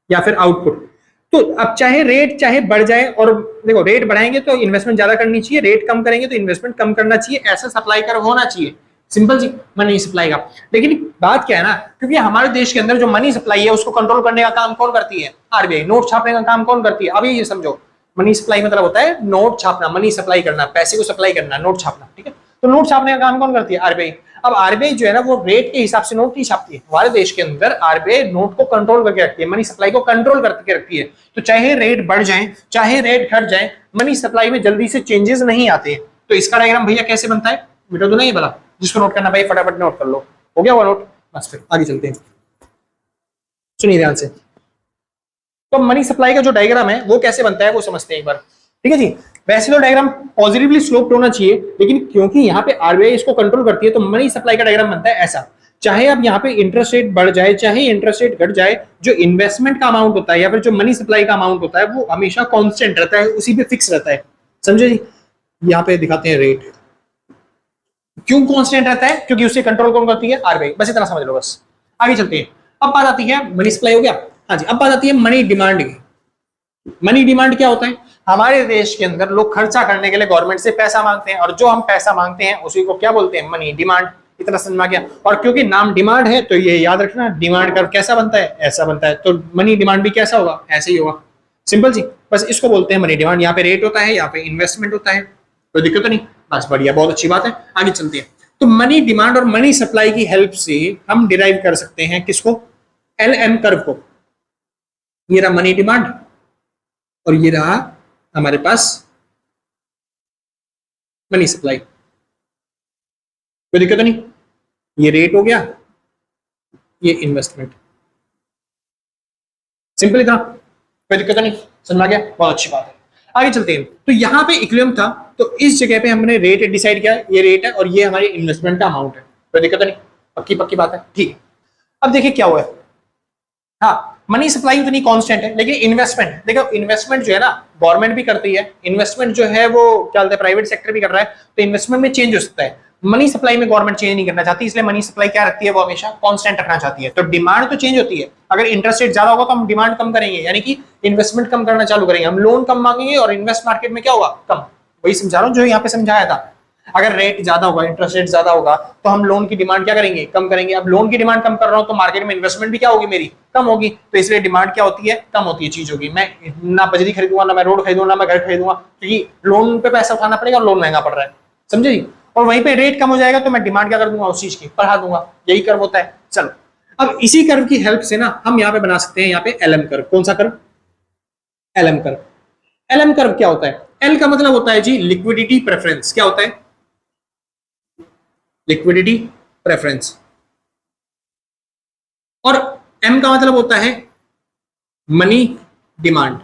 या फिर आउटपुट। तो अब चाहे रेट चाहे बढ़ जाए, और देखो रेट बढ़ाएंगे तो इन्वेस्टमेंट ज्यादा करनी चाहिए, रेट कम करेंगे तो इन्वेस्टमेंट कम करना चाहिए, ऐसा सप्लाई कर्व होना चाहिए, सिंपल जी, मनी सप्लाई का। लेकिन बात क्या है ना, क्योंकि हमारे देश के अंदर जो मनी सप्लाई है उसको कंट्रोल करने का काम कौन करती है, आरबीआई। नोट छापने का काम कौन करती है, अभी ये समझो, मनी सप्लाई मतलब होता है नोट छापना, मनी सप्लाई करना, पैसे को सप्लाई करना, नोट छापना, ठीक है। तो नोट छापने का काम कौन करती है, आरबीआई। अब आरबीआई जो है ना, वो रेट के हिसाब से नोट नहीं छापती है। हमारे देश के अंदर आरबीआई नोट को कंट्रोल करके रखती है, मनी सप्लाई को कंट्रोल करके रखती है। तो चाहे रेट बढ़ जाए चाहे रेट घट जाए, मनी सप्लाई में जल्दी से चेंजेस नहीं आते। तो इसका डायग्राम भैया कैसे बनता है, मिटा दो ना ये वाला, जिसको नोट करना भाई फटाफट नोट कर लो। हो गया हुआ नोट? बस फिर आगे चलते हैं, सुनिए ध्यान से। तो मनी सप्लाई का जो डायग्राम है वो कैसे बनता है वो समझते हैं एक बार, ठीक है जी। वैसे तो डायग्राम पॉजिटिवली स्लोप्ड होना चाहिए, लेकिन क्योंकि यहाँ पे आरबीआई इसको कंट्रोल करती है तो मनी सप्लाई का डायग्राम बनता है ऐसा। चाहे अब यहाँ पे इंटरेस्ट रेट बढ़ जाए चाहे इंटरेस्ट रेट घट जाए, जो इन्वेस्टमेंट का अमाउंट होता है या फिर जो मनी सप्लाई का अमाउंट होता है वो हमेशा कांस्टेंट रहता है, उसी पे फिक्स रहता है, समझे जी। यहाँ पे दिखाते हैं रेट क्यों कांस्टेंट रहता है, क्योंकि उससे कंट्रोल कौन करती है? आरबीआई। बस इतना समझ लो बस, आगे चलते हैं। अब बात आती है मनी सप्लाई हो गया, हाँ जी। अब बात आती है मनी डिमांड की। मनी डिमांड क्या होता है? हमारे देश के अंदर लोग खर्चा करने के लिए गवर्नमेंट से पैसा मांगते हैं, और जो हम पैसा मांगते हैं उसी को क्या बोलते हैं? Money demand. इतना समझ में आ गया? और क्योंकि नाम डिमांड है तो ये याद रखना, डिमांड कर्व कैसा बनता है? ऐसा बनता है। तो मनी डिमांड भी कैसा होगा? ऐसे ही होगा, सिंपल जी। बस इसको बोलते हैं मनी डिमांड। यहाँ पे रेट होता है, यहाँ पे इन्वेस्टमेंट होता है, कोई दिक्कत तो नहीं। बस बढ़िया, बहुत अच्छी बात है, आगे चलते हैं। तो मनी डिमांड और मनी सप्लाई की हेल्प से हम डिराइव कर सकते हैं किसको? LM कर्व को। ये रहा मनी डिमांड और ये रहा हमारे पास मनी सप्लाई, कोई दिक्कत तो नहीं। ये रेट हो गया, ये इन्वेस्टमेंट, सिंपल था, कोई दिक्कत तो नहीं, समझ में आ गया? बहुत अच्छी बात है, आगे चलते हैं। तो यहां पे इक्विलिब्रियम था, तो इस जगह पे हमने रेट डिसाइड किया, ये रेट है और ये हमारी इन्वेस्टमेंट का अमाउंट है, कोई दिक्कत तो नहीं, पक्की पक्की बात है, ठीक है। अब देखिए क्या हुआ है, हाँ मनी सप्लाई उतनी कांस्टेंट है, लेकिन इन्वेस्टमेंट देखो, इन्वेस्टमेंट जो है ना गवर्नमेंट भी करती है, इन्वेस्टमेंट जो है वो क्या बोलते हैं प्राइवेट सेक्टर भी कर रहा है, तो इन्वेस्टमेंट में चेंज हो सकता है। मनी सप्लाई में गवर्नमेंट चेंज नहीं करना चाहती, इसलिए मनी सप्लाई क्या रखती है? वो हमेशा कांस्टेंट रखना चाहती है। तो डिमांड तो चेंज होती है, अगर इंटरेस्ट रेट ज्यादा होगा तो हम डिमांड कम करेंगे, यानी कि इन्वेस्टमेंट कम करना चालू करेंगे, हम लोन कम मांगेंगे और इन्वेस्ट मार्केट में क्या होगा? कम। वही समझा रहा हूँ जो यहाँ पे समझाया था, अगर रेट ज्यादा होगा, इंटरेस्ट रेट ज्यादा होगा तो हम लोन की डिमांड क्या करेंगे? कम करेंगे। अब लोन की डिमांड कम कर रहा हूं तो मार्केट में इन्वेस्टमेंट भी क्या होगी? मेरी कम होगी, तो इसलिए डिमांड क्या होती है? कम होती है, चीज होगी। मैं ना बजरी खरीदूंगा, ना मैं रोड खरीदूंगा, ना मैं घर खरीदूंगा, क्योंकि लोन पे पैसा उठाना पड़ेगा और लोन महंगा पड़ रहा है, समझे जी। और वहीं पे रेट कम हो जाएगा तो मैं डिमांड क्या कर दूंगा? उस चीज की बढ़ा दूंगा, यही कर्व होता है। चलो अब इसी कर्व की हेल्प से ना हम यहाँ पे बना सकते हैं, यहाँ पे LM कर्व। कौन सा curve? LM curve. LM curve क्या होता है? L का मतलब होता है जी लिक्विडिटी प्रेफरेंस। क्या होता है? Liquidity preference. और M का मतलब होता है मनी डिमांड।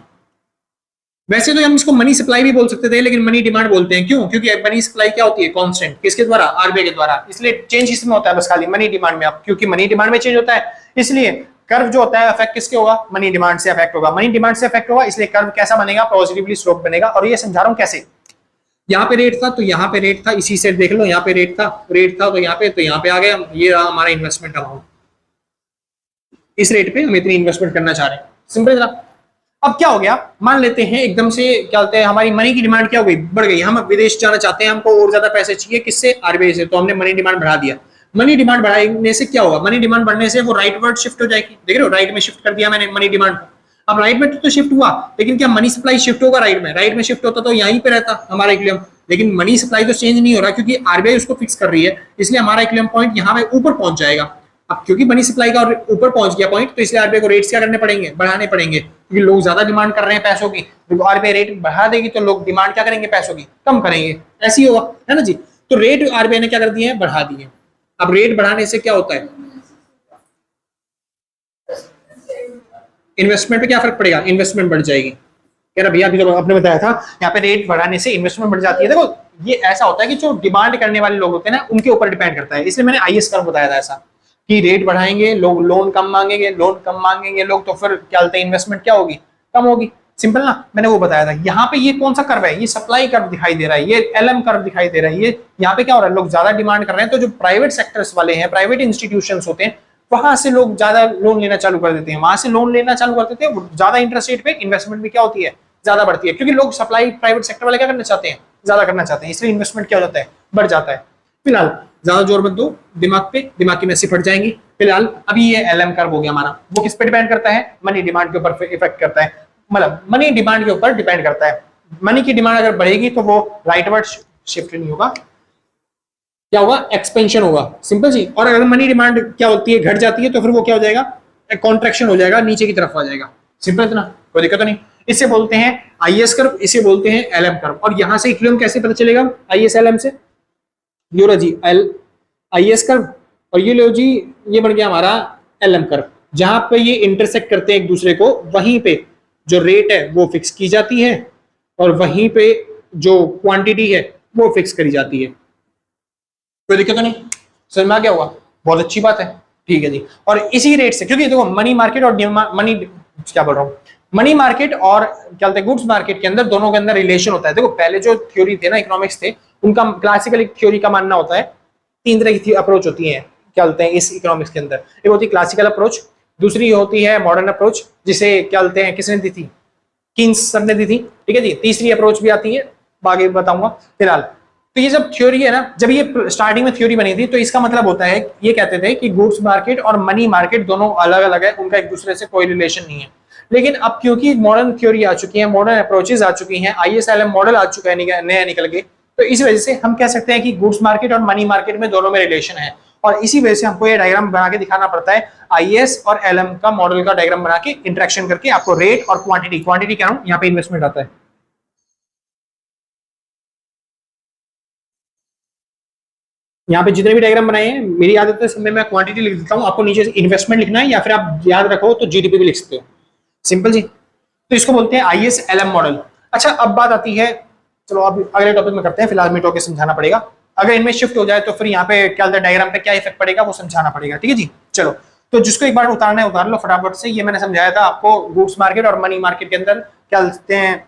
वैसे तो हम इसको मनी सप्लाई भी बोल सकते थे, लेकिन मनी डिमांड बोलते हैं, क्यों? क्योंकि मनी सप्लाई क्या होती है? कांस्टेंट, किसके द्वारा? आरबीआई के द्वारा, इसलिए चेंज इसमें होता है बस खाली मनी डिमांड में। आप क्योंकि मनी डिमांड में चेंज होता है, इसलिए कर्व जो होता है अफेक्ट किसके होगा? मनी डिमांड से अफेक्ट होगा, मनी डिमांड से अफेक्ट होगा, इसलिए कर्व कैसा बनेगा? पॉजिटिवली स्लोप बनेगा। और ये समझा रहा हूं कैसे। यहाँ पे रेट था तो यहाँ पे रेट था, इसी से देख लो, यहाँ पे रेट था तो यहाँ पे, तो यहाँ पे आ गया, ये रहा हमारा इन्वेस्टमेंट अमाउंट। इस रेट पे हम इतनी इन्वेस्टमेंट करना चाह रहे हैं, सिंपल था। अब क्या हो गया, मान लेते हैं एकदम से क्या बोलते हैं हमारी मनी की डिमांड क्या हो गई? बढ़ गई, हम विदेश जाना चाहते हैं, हमको और ज्यादा पैसे चाहिए, किससे? आरबीआई से, तो हमने मनी डिमांड बढ़ा दिया। मनी डिमांड बढ़ाने से क्या होगा? मनी डिमांड बढ़ने से वो राइट वर्ड शिफ्ट हो जाएगी, देख रहे हो, राइट में शिफ्ट कर दिया मैंने मनी डिमांड को। अब राइट में तो शिफ्ट हुआ, लेकिन क्या मनी सप्लाई शिफ्ट होगा राइट में? राइट में शिफ्ट होता तो यहीं पे रहता हमारा इक्विलिब्रियम, लेकिन मनी सप्लाई तो चेंज नहीं हो रहा, क्योंकि आरबीआई उसको फिक्स कर रही है, इसलिए हमारा इक्विलिब्रियम पॉइंट यहाँ पे ऊपर पहुंच जाएगा। अब क्योंकि मनी सप्लाई का ऊपर पहुंच गया पॉइंट, तो इसलिए आरबीआई को रेट्स क्या करने पड़ेंगे? बढ़ाने पड़ेंगे, क्योंकि लोग ज्यादा डिमांड कर रहे हैं पैसों की। आरबीआई रेट बढ़ा देगी तो लोग डिमांड क्या करेंगे? पैसों की कम करेंगे, ऐसे ही होगा, है ना जी। तो रेट आरबीआई ने क्या कर दिए हैं? बढ़ा दिए। अब रेट बढ़ाने से क्या होता है? इन्वेस्टमेंट पे क्या फर्क पड़ेगा? इन्वेस्टमेंट बढ़ जाएगी। कह रहा भैया अभी तो आपने बताया था यहाँ पे रेट बढ़ाने से इन्वेस्टमेंट बढ़ जाती है। देखो ये ऐसा होता है कि जो डिमांड करने वाले लोग होते हैं ना, उनके ऊपर डिपेंड करता है, इसलिए मैंने IS कर्व बताया था ऐसा कि रेट बढ़ाएंगे लोग, लोन कम मांगेंगे, लोग तो फिर क्या बोलते हैं इन्वेस्टमेंट क्या होगी? कम होगी, सिंपल ना, मैंने वो बताया था। यहाँ पे ये कौन सा कर्व है? ये सप्लाई कर्व दिखाई दे रहा है, ये LM कर्व दिखाई दे रहा है। ये यहाँ पे क्या हो रहा है? लोग ज्यादा डिमांड कर रहे हैं, तो जो प्राइवेट सेक्टर्स वाले हैं, प्राइवेट इंस्टीट्यूशंस होते हैं, वहां से लोग ज्यादा लोन लेना चालू कर देते हैं, वहां से लोन लेना चालू कर देते हैं, ज्यादा इंटरेस्ट रेट पे इन्वेस्टमेंट भी क्या होती है? ज्यादा बढ़ती है, क्योंकि लोग सप्लाई प्राइवेट सेक्टर वाले क्या करना चाहते हैं? ज्यादा करना चाहते हैं, इसलिए इन्वेस्टमेंट क्या हो जाता है? बढ़ जाता है। फिलहाल ज्यादा जोर मत दो दिमाग पे, दिमाग की नसें फट जाएंगी। फिलहाल अभी ये LM कर्व हो गया हमारा, वो किस पे डिपेंड करता है? मनी डिमांड के ऊपर इफेक्ट करता है, मतलब मनी डिमांड के ऊपर डिपेंड करता है। मनी की डिमांड अगर बढ़ेगी तो वो राइटवर्ड शिफ्ट नहीं होगा, क्या होगा? एक्सपेंशन होगा, सिंपल जी। और अगर मनी डिमांड क्या होती है? घट जाती है, तो फिर वो क्या हो जाएगा? कॉन्ट्रैक्शन हो जाएगा, नीचे की तरफ आ जाएगा, सिंपल इतना, कोई दिक्कत नहीं। इसे बोलते हैं IS कर्व, इसे बोलते हैं LM कर्व। और यहां से इक्विलिब्रियम कैसे पता चलेगा? IS LM से, यूरो जी IS कर्व और ये लो जी, ये बन गया हमारा एलएम कर्व। जहां पे ये इंटरसेक्ट करते हैं एक दूसरे को, वहीं पे जो रेट है वो फिक्स की जाती है और वहीं पे जो क्वांटिटी है वो फिक्स करी जाती है। कोई दिक्कत तो नहीं? समझ में आ गया होगा? बहुत अच्छी बात है। ठीक है जी। और इसी रेट से, क्योंकि देखो मनी मार्केट और मनी, क्या बोल रहा हूँ, मनी मार्केट और क्या बोलते हैं गुड्स मार्केट के अंदर, दोनों के अंदर रिलेशन होता है। देखो पहले जो थ्योरी थे ना इकोनॉमिक्स थे, उनका क्लासिकल थ्योरी का मानना होता है, तीन तरह की अप्रोच होती है क्या बोलते हैं इस इकोनॉमिक्स के अंदर। एक होती है क्लासिकल अप्रोच, दूसरी होती है मॉडर्न अप्रोच, जिसे क्या बोलते हैं, किसने दी थी, किन्स सर ने दी थी। ठीक है जी। तीसरी अप्रोच भी आती है, आगे बताऊंगा। फिलहाल तो ये जब थ्योरी है ना, जब ये स्टार्टिंग में थ्योरी बनी थी, तो इसका मतलब होता है, ये कहते थे कि गुड्स मार्केट और मनी मार्केट दोनों अलग अलग है, उनका एक दूसरे से कोई रिलेशन नहीं है। लेकिन अब क्योंकि मॉडर्न थ्योरी आ चुकी है, मॉडर्न अप्रोचेज आ चुकी हैं, ISLM मॉडल आ चुका है नया निकल के, तो इस वजह से हम कह सकते हैं कि गुड्स मार्केट और मनी मार्केट में दोनों में रिलेशन है। और इसी वजह से हमको ये डायग्राम बना के दिखाना पड़ता है, IS और LM का मॉडल का डायग्राम बना के इंटरेक्शन करके आपको रेट और क्वांटिटी कह रहा हूं, यहाँ पे इन्वेस्टमेंट आता है। यहाँ पे जितने भी डायग्राम बनाए हैं, मेरी आदत है समय मैं क्वांटिटी लिख देता हूँ, आपको नीचे इन्वेस्टमेंट लिखना है, या फिर आप याद रखो तो GDP भी लिख सकते हो। सिंपल जी। तो इसको बोलते हैं ISLM मॉडल। अच्छा, अब बात आती है, चलो अब अगले टॉपिक में करते हैं, फिलहाल मिनटों के समझाना पड़ेगा। अगर इनमें शिफ्ट हो जाए तो फिर यहाँ पे क्या डायग्राम पे क्या इफेक्ट पड़ेगा वो समझाना पड़ेगा। ठीक है जी। चलो, तो जिसको एक बार उतारना है उतार लो फटाफट से। ये मैंने समझाया था आपको, गुड्स मार्केट और मनी मार्केट के अंदर क्या बोलते हैं,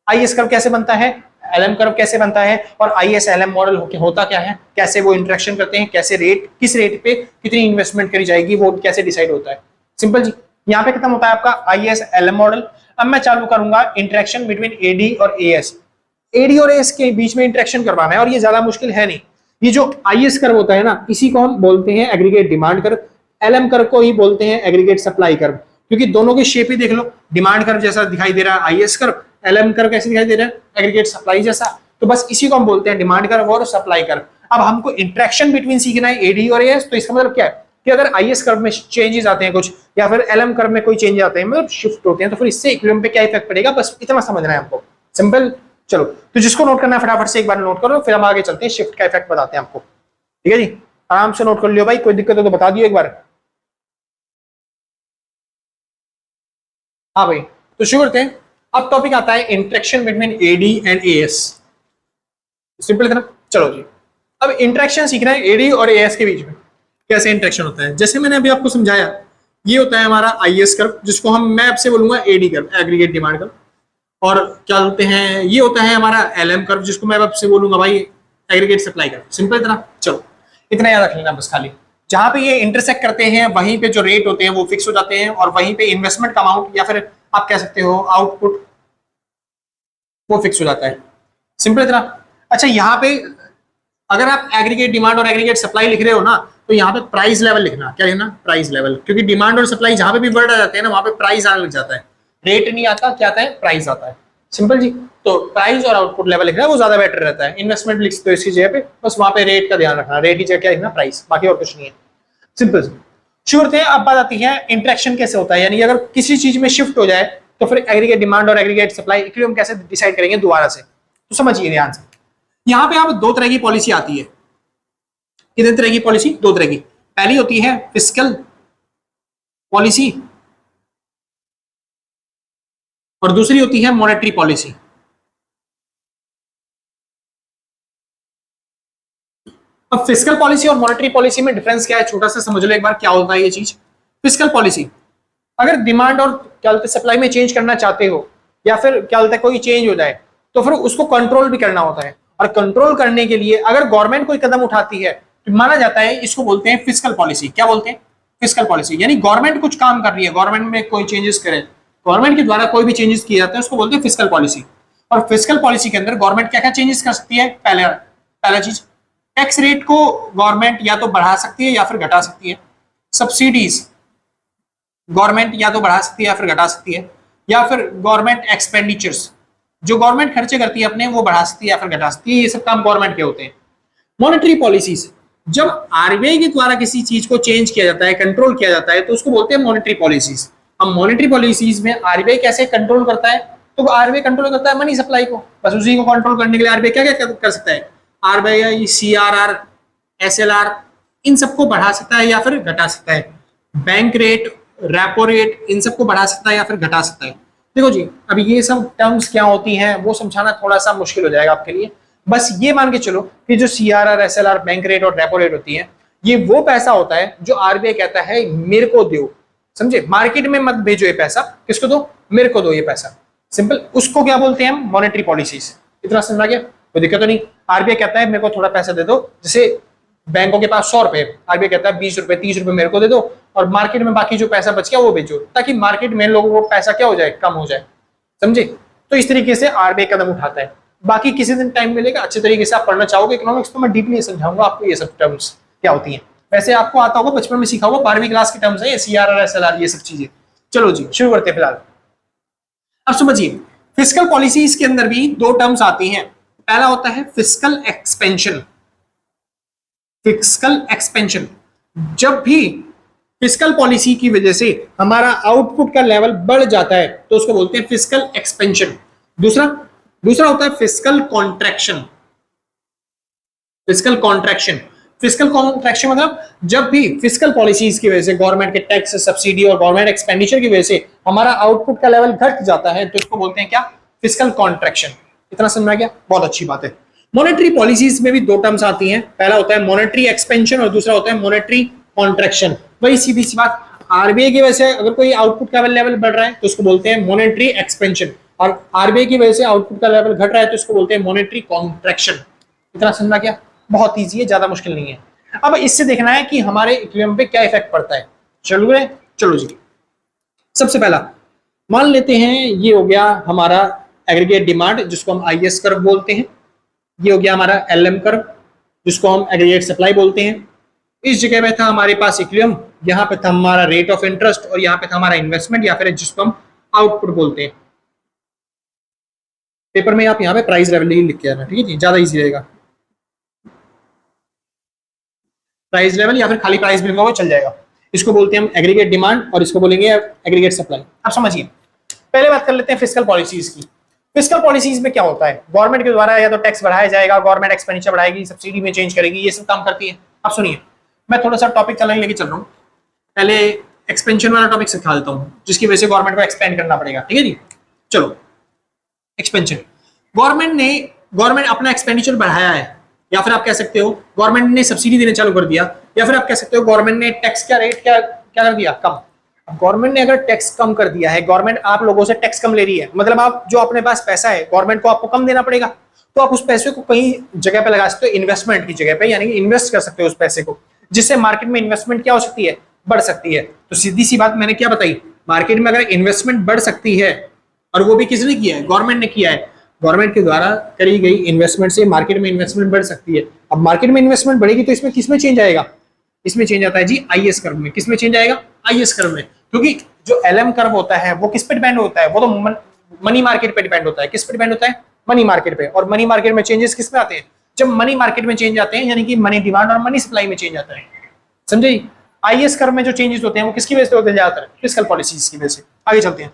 IS कर्व कैसे बनता है, LM कर्व कैसे बनता है, और ISLM मॉडल होता क्या है, कैसे वो इंटरेक्शन करते हैं, कैसे रेट, किस रेट पे कितनी इन्वेस्टमेंट करी जाएगी वो कैसे डिसाइड होता है। सिंपल जी। यहाँ पे खत्म होता है आपका ISLM मॉडल। अब मैं चालू करूंगा इंटरेक्शन बिटवीन AD और AS। AD और AS के बीच में इंटरेक्शन करवाना है, और ये ज्यादा मुश्किल है नहीं। ये जो IS कर्व होता है ना, इसी को हम बोलते हैं aggregate demand curve. LM curve को ही बोलते हैं एग्रीगेट सप्लाई कर्व, क्योंकि दोनों की शेप ही देख लो, डिमांड कर्व जैसा दिखाई दे रहा है IS कर्व, LM कर्व कैसे दिखाई दे रहा है, एग्रीगेट सप्लाई जैसा। तो बस इसी को हम बोलते हैं डिमांड कर्व और सप्लाई कर्व। अब हमको इंटरेक्शन बिटवीन सीखना है AD और AS, तो इसका मतलब क्या है कि अगर IS कर्व में चेंजेस आते हैं कुछ, या फिर LM कर्व में कोई चेंज आते हैं, मतलब शिफ्ट होते हैं, तो फिर इससे इक्विलिब्रियम पे क्या इफेक्ट पड़ेगा, बस इतना समझना है हमको। सिंपल। चलो, तो जिसको नोट करना है फटाफट से एक बार नोट करो, फिर हम आगे चलते हैं, शिफ्ट का इफेक्ट बताते हैं आपको। ठीक है जी। आराम से नोट कर लियो भाई, कोई दिक्कत हो तो बता दियो एक बार। हाँ भाई, तो शुरू करते हैं। अब टॉपिक आता है interaction between AD and AS। Simple है ना। चलो जी, अब इंटरेक्शन सीखना है AD और AS के बीच में कैसे इंटरेक्शन होता है। जैसे मैंने अभी आपको समझाया, ये होता है हमारा IS कर्व, जिसको हम मैं आपसे बोलूंगा AD curve, aggregate demand curve. और क्या बोलते हैं, ये होता है हमारा LM कर्व, जिसको मैं आपसे बोलूंगा भाई एग्रीगेट सप्लाई कर्व। सिंपल इतना। चलो, इतना याद रख लेना बस खाली। जहां पे ये इंटरसेक्ट करते हैं, वहीं पे जो रेट होते हैं वो फिक्स हो जाते हैं, और वहीं पे इन्वेस्टमेंट का अमाउंट, या फिर आप कह सकते हो आउटपुट, वो फिक्स हो जाता है। सिंपल इतना। अच्छा, यहाँ पे अगर आप एग्रीगेट डिमांड और एग्रीगेट सप्लाई लिख रहे हो ना, तो यहाँ पे प्राइस लेवल लिखना। क्या लिखना? Price level. क्योंकि डिमांड और सप्लाई जहां पे भी वर्ड आ जाते हैं ना, वहां पे प्राइस आने लग जाता है, रेट नहीं आता, क्या आता है, प्राइस आता है। सिंपल जी। तो प्राइस और आउटपुट लेवल लिखना है, वो ज्यादा बेटर रहता है। इन्वेस्टमेंट लिख सकते हो इसकी जगह पे, बस वहां पे रेट का ध्यान रखना, रेट की जगह क्या लिखना, प्राइस, बाकी और कुछ नहीं है। सिंपल। शुरू करते हैं। अब बात आती है इंटरेक्शन कैसे होता है, यानी अगर किसी चीज में शिफ्ट हो जाए तो फिर एग्रीगेट डिमांड और एग्रीगेट सप्लाई इक्विलिब्रियम कैसे डिसाइड करेंगे दोबारा से। तो समझिए ध्यान से। यहाँ पे आप दो तरह की पॉलिसी आती है। कितने तरह की पॉलिसी? दो तरह की। पहली होती है फिस्कल पॉलिसी, और दूसरी होती है मॉनेटरी पॉलिसी। अब फिस्कल पॉलिसी और मॉनेटरी पॉलिसी में डिफरेंस क्या है, छोटा सा समझ लो एक बार क्या होता है ये चीज। फिस्कल पॉलिसी, अगर डिमांड और क्या बोलते सप्लाई में चेंज करना चाहते हो, या फिर क्या बोलते हैं कोई चेंज हो जाए, तो फिर उसको कंट्रोल भी करना होता है। और कंट्रोल करने के लिए अगर गवर्नमेंट कोई कदम उठाती है, तो माना जाता है, इसको बोलते हैं फिस्कल पॉलिसी। क्या बोलते हैं? Fiscal policy. यानी गवर्नमेंट कुछ काम कर रही है, गवर्नमेंट में कोई चेंजेस करे, गवर्नमेंट के द्वारा कोई भी चेंजेस किए जाते हैं, उसको बोलते हैं फिस्कल पॉलिसी। और फिस्कल पॉलिसी के अंदर गवर्नमेंट क्या क्या चेंजेस कर सकती है? पहला चीज, टैक्स रेट को गवर्नमेंट या तो बढ़ा सकती है या फिर घटा सकती है। सब्सिडीज गवर्नमेंट या तो बढ़ा सकती है या फिर घटा सकती है। या फिर गवर्नमेंट एक्सपेंडिचर्स, जो गवर्नमेंट खर्चे करती है अपने, वो बढ़ा सकती है या फिर घटा सकती है। ये सब काम गवर्नमेंट के होते हैं। मॉनेटरी पॉलिसीज, जब आरबीआई के द्वारा किसी चीज को चेंज किया जाता है, कंट्रोल किया जाता है, तो उसको बोलते हैं मॉनेटरी पॉलिसीज। अब मॉनेटरी पॉलिसीज में आरबीआई कैसे कंट्रोल करता है? तो आरबीआई कंट्रोल करता है मनी सप्लाई को, बस उसी को कंट्रोल करने के लिए आरबीआई क्या क्या कर सकता है? आरबीआई CRR, SLR, इन सबको बढ़ा सकता है या फिर घटा सकता है। बैंक रेट, रेपो रेट, इन सबको बढ़ा सकता है या फिर घटा सकता है। देखो जी, अभी ये सब टर्म्स क्या होती हैं वो समझाना थोड़ा सा मुश्किल हो जाएगा आपके लिए। बस ये मान के चलो कि जो CRR, SLR, बैंक रेट और रेपो रेट होती है, ये वो पैसा होता है जो RBI कहता है मेरे को दो, समझे? मार्केट में मत भेजो ये पैसा, किसको दो? मेरे को दो ये पैसा। सिंपल। उसको क्या बोलते हैं हम? Monetary policies. इतना समझ आ गया? कोई दिक्कत तो नहीं। RBI कहता है मेरे को थोड़ा पैसा दे दो, जैसे बैंकों के पास 100 रुपए, RBI कहता है 20 रुपए 30 रुपए मेरे को दे दो, और मार्केट में बाकी जो पैसा बच गया वो भेजो, ताकि मार्केट में लोगों को पैसा क्या हो जाए? कम हो जाए, समझे? तो इस तरीके से RBI कदम उठाता है। बाकी किसी दिन टाइम मिलेगा, अच्छे तरीके से आप पढ़ना चाहोगे इकोनॉमिक्स तो मैं डीपली समझाऊंगा आपको ये सब टर्म्स क्या होती हैं। वैसे आपको आता होगा, बचपन में सीखा होगा, 12वीं क्लास के टर्म्स है ये, CRR, SLR, ये सब चीजें। चलो जी शुरू करते हैं फिलहाल। अब समझिए, फिस्कल पॉलिसीज के अंदर भी दो टर्म्स आती हैं। पहला होता है फिस्कल एक्सपेंशन। फिस्कल एक्सपेंशन, जब भी फिस्कल पॉलिसी की वजह से हमारा आउटपुट का लेवल बढ़ जाता है तो उसको बोलते हैं फिस्कल एक्सपेंशन। दूसरा होता है fiscal contraction. Fiscal contraction, fiscal contraction मतलब जब भी फिस्कल पॉलिसीज की वजह से, गवर्नमेंट के टैक्स, सब्सिडी और गवर्नमेंट एक्सपेंडिचर की वजह से हमारा आउटपुट का लेवल घट जाता है तो इसको बोलते हैं क्या? Fiscal contraction. इतना समझ में आ गया? बहुत अच्छी बात है। मॉनेटरी पॉलिसीज में भी दो टर्म्स आती हैं। पहला होता है मॉनेटरी एक्सपेंशन और दूसरा होता है मॉनेटरी कॉन्ट्रैक्शन। वही सीधी सी बात, RBI की वजह से अगर कोई आउटपुट का लेवल बढ़ रहा है तो उसको बोलते हैं मॉनेटरी एक्सपेंशन, और RBI की वजह से आउटपुट का लेवल घट रहा है तो इसको बोलते हैं मॉनेटरी कॉन्ट्रैक्शन। इतना समझ में आ गया? बहुत ईजी है, ज्यादा मुश्किल नहीं है। अब इससे देखना है कि हमारे इक्विलिब्रियम पे क्या इफेक्ट पड़ता है। चलो जी, सबसे पहला मान लेते हैं ये हो गया हमारा एग्रीगेट डिमांड, जिसको हम IS कर्व बोलते हैं। ये हो गया हमारा LM कर्व, जिसको हम एग्रीगेट सप्लाई बोलते हैं। इस जगह पे था हमारे पास इक्विलिब्रियम, यहाँ पे था हमारा रेट ऑफ इंटरेस्ट और यहाँ पे था हमारा इन्वेस्टमेंट, या फिर जिसको हम आउटपुट बोलते हैं। पेपर में आप यहाँ पे प्राइस लेवल ही लिख के आना, ठीक है जी, ज्यादा इजी रहेगा। प्राइस लेवल या फिर खाली प्राइस भी लिखोगे चल जाएगा। इसको बोलते हैं हम एग्रीगेट डिमांड और इसको बोलेंगे एग्रीगेट सप्लाई। अब समझिए, पहले बात कर लेते हैं फिस्कल पॉलिसीज की। फिस्कल पॉलिसीज में क्या होता है? गवर्नमेंट के द्वारा या तो टैक्स बढ़ाया जाएगा, गवर्नमेंट एक्सपेंडिचर बढ़ाएगी, सब्सिडी में चेंज करेगी, ये सब काम करती है। अब सुनिए, मैं थोड़ा सा टॉपिक चलने लेके चल रहा हूँ। पहले एक्सपेंशन वाला टॉपिक सिखा देता हूँ, जिसकी वजह से गवर्नमेंट को एक्सपेंड करना पड़ेगा, ठीक है जी। चलो, एक्सपेंशन, गवर्नमेंट अपना एक्सपेंडिचर बढ़ाया है, या फिर आप कह सकते हो गवर्नमेंट ने सब्सिडी देना चालू कर दिया, या फिर आप कह सकते हो गवर्नमेंट ने टैक्स का रेट क्या कर दिया? कम। अब गवर्नमेंट ने अगर टैक्स कम कर दिया है, गवर्नमेंट आप लोगों से टैक्स कम ले रही है, मतलब आप जो अपने पास पैसा है गवर्नमेंट को आपको कम देना पड़ेगा, तो आप उस पैसे को कहीं जगह पे लगा सकते हो, इन्वेस्टमेंट की जगह पे, यानी कि इन्वेस्ट कर सकते हो उस पैसे को, जिससे मार्केट में इन्वेस्टमेंट क्या हो सकती है? बढ़ सकती है। तो सीधी सी बात मैंने क्या बताई, मार्केट में अगर इन्वेस्टमेंट बढ़ सकती है, और वो भी किसने किया है? गवर्नमेंट ने किया है। गवर्नमेंट के द्वारा करी गई इन्वेस्टमेंट से मार्केट में इन्वेस्टमेंट बढ़ सकती है। अब मार्केट में इन्वेस्टमेंट बढ़ेगी तो इसमें किसमें चेंज आएगा? इसमें चेंज आता है जी IS कर्व में। किसमें चेंज आएगा? IS कर्व में। क्योंकि जो LM कर्व होता है वो किस पे डिपेंड होता है? वो तो मनी मार्केट पे डिपेंड होता है। किस पे डिपेंड होता है? मनी मार्केट पे। और मनी मार्केट में चेंजेस किस में आते हैं? जब मनी मार्केट में चेंज आते हैं, यानी कि मनी डिमांड और मनी सप्लाई में चेंज आता है, समझे? IS कर्व में जो चेंजेस होते हैं वो किसकी वजह से होते हैं? ज्यादातर फिस्कल पॉलिसीज की वजह से। आगे चलते हैं।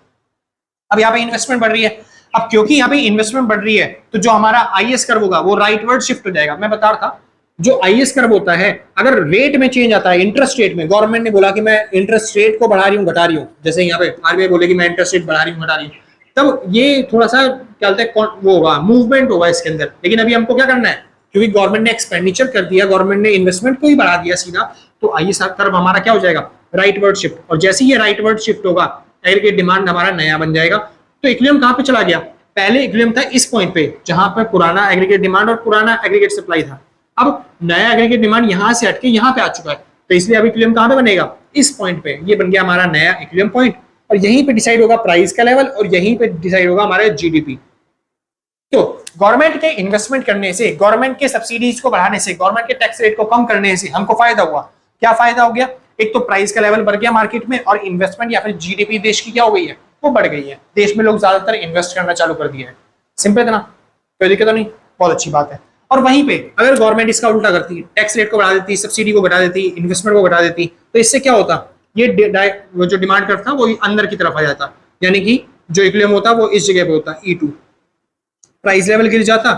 अब यहाँ पे इन्वेस्टमेंट बढ़ रही है। अब क्योंकि यहाँ पे इन्वेस्टमेंट बढ़ रही है तो जो हमारा IS कर्व होगा वो राइटवर्ड शिफ्ट हो जाएगा। मैं बता रहा था, जो IS कर्व होता है, अगर रेट में चेंज आता है, इंटरेस्ट रेट में, गवर्नमेंट ने बोला कि मैं इंटरेस्ट रेट को बढ़ा रही हूँ, घटा रही हूँ, जैसे यहाँ पे RBI बोले कि मैं इंटरेस्ट रेट बढ़ा रही हूँ, घटा रही हूँ, तब ये थोड़ा सा क्या बोलते हैं, वो होगा, मूवमेंट होगा इसके अंदर। लेकिन अभी हमको क्या करना है, क्योंकि गवर्नमेंट ने एक्सपेंडिचर कर दिया, गवर्नमेंट ने इन्वेस्टमेंट को ही बढ़ा दिया सीधा, तो IS कर्व हमारा क्या हो जाएगा? Rightward shift. और जैसे ही ये राइटवर्ड शिफ्ट होगा, एग्रीगेट डिमांड हमारा नया बन जाएगा। तो इक्विलिब्रियम कहाँ पे चला गया? पहले इक्विलिब्रियम था इस पॉइंट पे, जहां पर पुराना एग्रीगेट डिमांड और पुराना एग्रीगेट सप्लाई था। अब नया एग्रीगेट डिमांड यहां से हटके यहां पे आ चुका है, तो इसलिए अब इक्विलिब्रियम कहां पे बनेगा? इस पॉइंट पे। ये बन गया हमारा नया इक्विलिब्रियम पॉइंट, और यहीं पे डिसाइड होगा प्राइस का लेवल, और यहीं पे डिसाइड होगा हमारा GDP। तो गवर्नमेंट के इन्वेस्टमेंट करने से, गवर्नमेंट के सब्सिडीज को बढ़ाने से, गवर्नमेंट के टैक्स रेट को कम करने से हमको फायदा हुआ। क्या फायदा हो गया? एक तो प्राइस का लेवल बढ़ गया मार्केट में, और इन्वेस्टमेंट या फिर GDP देश की क्या हो गई है? वो बढ़ गई है। देश में लोग ज्यादातर इन्वेस्ट करना चालू कर दिया है। सिंपल इतना, कोई दिक्कत नहीं, बहुत अच्छी बात है। और वहीं पे अगर गवर्नमेंट इसका उल्टा करती, टैक्स रेट को बढ़ा देती, सब्सिडी को घटा देती, इन्वेस्टमेंट को घटा देती, तो इससे क्या होता? ये वो जो डिमांड करता वो अंदर की तरफ आ जाता, यानी कि जो इक्विलिब्रियम होता वो इस जगह पे होता, E2, प्राइस लेवल गिर जाता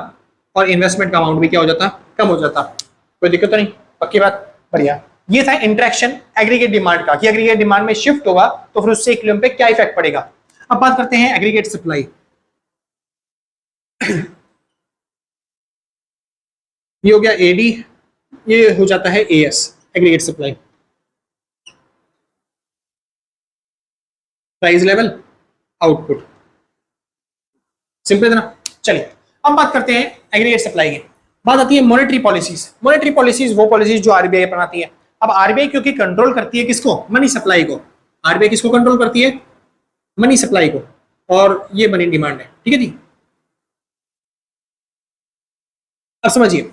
और इन्वेस्टमेंट का अमाउंट भी क्या हो जाता? कम हो जाता। कोई दिक्कत तो नहीं, पक्की बात। बढ़िया। ये था इंटरेक्शन एग्रीगेट डिमांड का, कि एग्रीगेट डिमांड में शिफ्ट होगा तो फिर उससे इक्विलिब्रियम पे क्या इफेक्ट पड़ेगा। अब बात करते हैं एग्रीगेट सप्लाई। ये हो गया एडी, ये हो जाता है as, aggregate supply. Price level, output, simple है ना। चलिए अब बात करते हैं एग्रीगेट सप्लाई की। बात आती है मॉनेटरी पॉलिसीज। मॉनेटरी पॉलिसीज वो पॉलिसीज जो आरबीआई बनाती है। अब आरबीआई क्योंकि कंट्रोल करती है किसको, मनी सप्लाई को। आरबीआई किसको कंट्रोल करती है, मनी सप्लाई को, और ये मनी डिमांड है, ठीक है जी। अब समझिए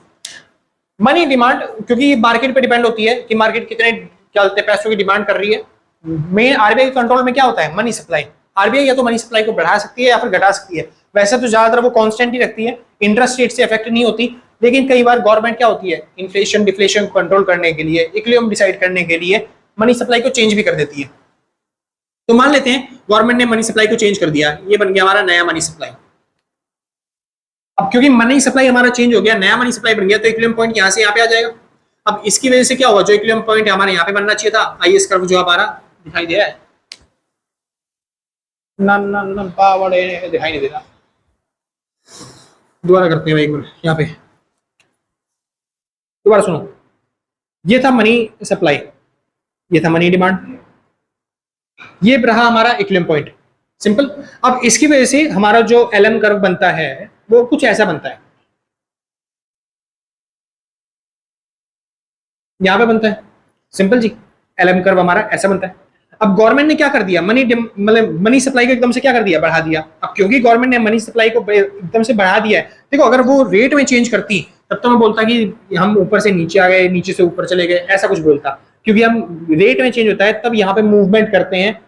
मनी डिमांड क्योंकि मार्केट पे डिपेंड होती है कि मार्केट कितने क्या बोलते हैं पैसों की डिमांड कर रही है। मेन आरबीआई के कंट्रोल में क्या होता है, मनी सप्लाई। आरबीआई या तो मनी सप्लाई को बढ़ा सकती है या फिर घटा सकती है। वैसे तो ज्यादातर वो कांस्टेंट ही रखती है, इंटरेस्ट रेट से अफेक्ट नहीं होती, लेकिन कई बार गवर्नमेंट क्या होती है इन्फ्लेशन डिफ्लेशन को कंट्रोल करने के लिए, इक्विलिब्रियम डिसाइड करने के लिए मनी सप्लाई को चेंज भी कर देती है। तो मान लेते हैं गवर्नमेंट ने मनी सप्लाई को चेंज कर दिया, ये बन गया हमारा नया मनी सप्लाई। अब क्योंकि मनी सप्लाई हमारा चेंज हो गया, नया मनी सप्लाई बन गया, तो इक्विलिब्रियम पॉइंट यहाँ से यहाँ पे आ जाएगा। अब इसकी वजह से क्या होगा, जो इक्विलिब्रियम पॉइंट हमारे यहाँ पे बनना चाहिए था, आईएस कर्व जो हमारा दिखाई दे रहा है, दिखाई नहीं दे रहा, दोबारा करते हैं एक बार यहाँ पे, दोबारा सुनो। ये था मनी सप्लाई, ये था मनी डिमांड, ये रहा हमारा इक्विलिब्रियम पॉइंट, सिंपल। अब इसकी वजह से हमारा जो एलएम कर्व बनता है वो कुछ ऐसा बनता है, यहां पे बनता है, सिंपल जी। एलएम कर्व हमारा ऐसा बनता है। अब गवर्नमेंट ने क्या कर दिया, मतलब मनी सप्लाई को एकदम से क्या कर दिया, बढ़ा दिया। अब क्योंकि गवर्नमेंट ने मनी सप्लाई को एकदम से बढ़ा दिया है, देखो अगर वो रेट में चेंज करती तब तो मैं बोलता कि हम ऊपर से नीचे आ गए, नीचे से ऊपर चले गए, ऐसा कुछ बोलता। क्योंकि हम रेट में चेंज होता है तब यहाँ पे मूवमेंट करते हैं,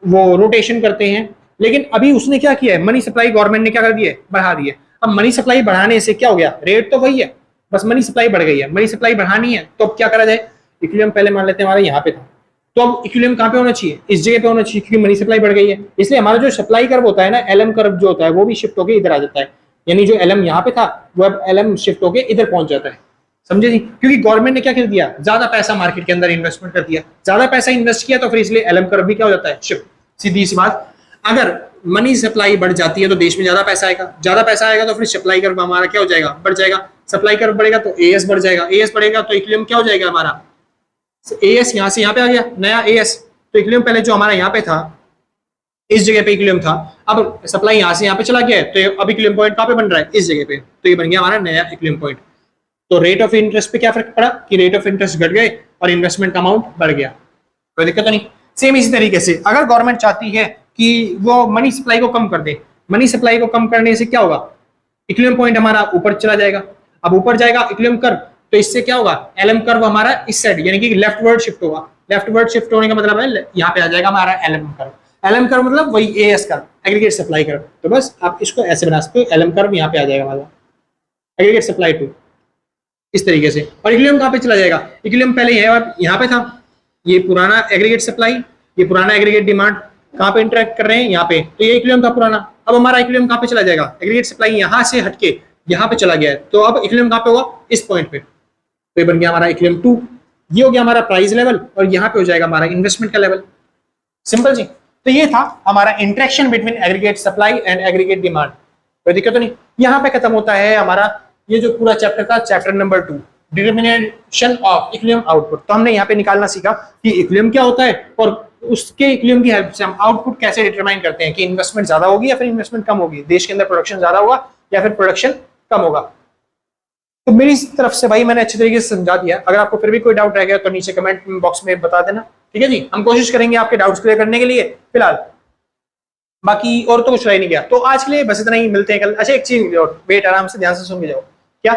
वो रोटेशन करते हैं। लेकिन अभी उसने क्या किया है, मनी सप्लाई गवर्नमेंट ने क्या कर दिया है, बढ़ा दी है। अब मनी सप्लाई बढ़ाने से क्या हो गया, रेट तो वही है, बस मनी सप्लाई बढ़ गई है। मनी सप्लाई बढ़ानी है तो अब क्या करा जाए, इक्विलिब्रियम पहले मान लेते हैं हमारा यहाँ पे था, तो अब इक्विलिब्रियम कहाँ पे होना चाहिए, इस जगह पे होना चाहिए, क्योंकि मनी सप्लाई बढ़ गई है। इसलिए हमारा जो सप्लाई कर्व होता है ना, एलएम कर्व जो होता है वो भी शिफ्ट होकर इधर आ जाता है। यानी जो एलएम यहाँ पे था वो अब एलएम शिफ्ट होकर इधर पहुंच जाता है, समझे जी। क्योंकि गवर्नमेंट ने क्या कर दिया, ज्यादा पैसा मार्केट के अंदर इन्वेस्टमेंट कर दिया, ज्यादा पैसा इन्वेस्ट किया तो फिर इसलिए एलएम कर्व भी क्या हो जाता है, शिफ्ट। सीधी सी बात, अगर मनी सप्लाई बढ़ जाती है तो देश में ज्यादा पैसा आएगा, ज्यादा पैसा आएगा तो फिर सप्लाई कर्व हमारा क्या हो जाएगा, बढ़ जाएगा। सप्लाई कर्व बढ़ेगा तो एएस बढ़ जाएगा, एएस बढ़ेगा तो इक्विलिब्रियम क्या हो जाएगा हमारा, एएस यहाँ से यहाँ पे आ गया नया एएस। तो इक्विलिब्रियम पहले जो हमारा यहाँ पे था, इस जगह पे इक्विलिब्रियम था, अब सप्लाई यहाँ से यहाँ पे चला गया है, तो अब इक्विलिब्रियम पॉइंट कहाँ पे बन रहा है, इस जगह पे, तो ये बन गया हमारा नया इक्विलिब्रियम पॉइंट। तो रेट ऑफ इंटरेस्ट पे क्या फर्क पड़ा कि रेट ऑफ इंटरेस्ट घट गए और इन्वेस्टमेंट का अमाउंट बढ़ गया, कोई दिक्कत तो नहीं। सेम इसी तरीके से अगर गवर्नमेंट चाहती है कि वो मनी सप्लाई को कम कर दे, मनी सप्लाई को कम करने से क्या होगा, इक्विलिब्रियम पॉइंट हमारा ऊपर चला जाएगा। अब ऊपर जाएगा इक्विलिब्रियम कर्व, तो इससे क्या होगा, एलएम कर्व हमारा इस साइड यानी कि लेफ्टवर्ड शिफ्ट होगा। लेफ्टवर्ड शिफ्ट होने का मतलब है यहाँ पे आ जाएगा हमारा एलएम कर्व। एलएम कर्व मतलब वही as curve, aggregate supply curve. तो बस आप इसको ऐसे बना सकते हो, एलएम कर्व यहाँ पे आ जाएगा हमारा एग्रीगेट सप्लाई टू, इस तरीके से। और इक्विलिब्रियम कहाँ पे चला जाएगा, इक्विलिब्रियम पहले यहाँ पे था, ये पुराना एग्रीगेट सप्लाई, ये पुराना एग्रीगेट डिमांड कहाँ पे इंटरेक्ट कर रहे हैं, यहाँ पे, तो ये इक्विलिब्रियम था पुराना। अब हमारा इक्विलिब्रियम कहाँ पे चला जाएगा, एग्रीगेट सप्लाई यहाँ से हटके यहाँ पे चला गया है, तो अब इक्विलिब्रियम कहाँ पे होगा, इस पॉइंट पे। तो ये बन गया हमारा इक्विलिब्रियम टू, ये हो गया हमारा प्राइस लेवल, और यहाँ पे हो जाएगा हमारा इन्वेस्टमेंट का लेवल, सिंपल जी। तो ये था हमारा interaction between aggregate supply and aggregate demand, कोई दिक्कत तो नहीं। यहाँ पे खत्म होता है हमारा ये जो पूरा चैप्टर था, chapter number 2, determination of equilibrium output. तो हमने यहाँ पे निकालना सीखा कि इक्विलिब्रियम क्या होता है और उसके इक्विलिब्रियम की हेल्प से हम आउटपुट कैसे डिटरमाइन करते हैं कि इन्वेस्टमेंट ज्यादा होगी या फिर इन्वेस्टमेंट कम होगी, देश के अंदर प्रोडक्शन ज्यादा होगा या फिर प्रोडक्शन कम होगा। तो मेरी तरफ से भाई मैंने अच्छे तरीके से समझा दिया। अगर आपको फिर भी कोई डाउट रह गया तो नीचे कमेंट बॉक्स में बता देना, ठीक है जी। हम कोशिश करेंगे आपके डाउट्स क्लियर करने के लिए फिलहाल, बाकी और तो कुछ रह नहीं गया। तो आज के लिए बस इतना ही, मिलते हैं कल। अच्छा एक चीज और, वेट, आराम से ध्यान से सुन के जाओ। क्या,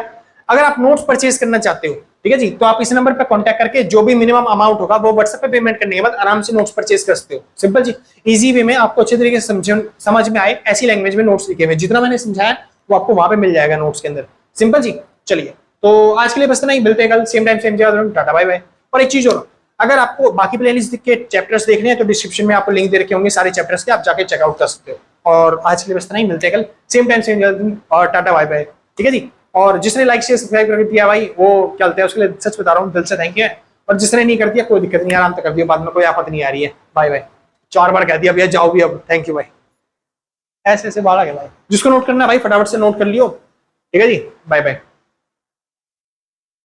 अगर आप नोट्स परचेज करना चाहते हो, ठीक है जी, तो आप इस नंबर पर कांटेक्ट करके जो भी मिनिमम अमाउंट होगा वो व्हाट्सएप पे पेमेंट करने के बाद आराम से नोट्स परचेज कर सकते हो, सिंपल जी। इजी वे में आपको अच्छे तरीके से समझ में आए, ऐसी लैंग्वेज में नोट्स लिखे हुए, जितना मैंने समझाया वो आपको वहां पे मिल जाएगा नोट्स के अंदर, सिंपल जी। चलिए तो आज के लिए बस इतना ही, मिलते हैं कल सेम टाइम सेम जगह, टाटा बाय बाय। और एक चीज और, अगर आपको बाकी प्लेलिस्ट के चैप्टर्स देखने हैं तो डिस्क्रिप्शन में आपको लिंक दे रखे होंगे सारे चैप्टर्स के, आप जाके चेकआउट कर सकते हो। और आज के लिए बस इतना ही, मिलते हैं कल सेम टाइम सेम जगह, और टाटा बाय बाय, ठीक है जी। और जिसने लाइक शेयर सब्सक्राइब कर दिया भाई वो क्या बोलते हैं उसके लिए सच बता रहा हूँ दिल से थैंक यू है। और जिसने नहीं कर दिया कोई दिक्कत नहीं, आराम से कर दिया, बाद में कोई आफत नहीं आ रही है। Bye bye. 4 बार कह दिया भैया, जाओ भी अब, थैंक यू भाई। ऐसे ऐसे बात आ गया भाई, जिसको नोट करना है भाई फटाफट से नोट कर लियो। ठीक है जी, बाय बाय।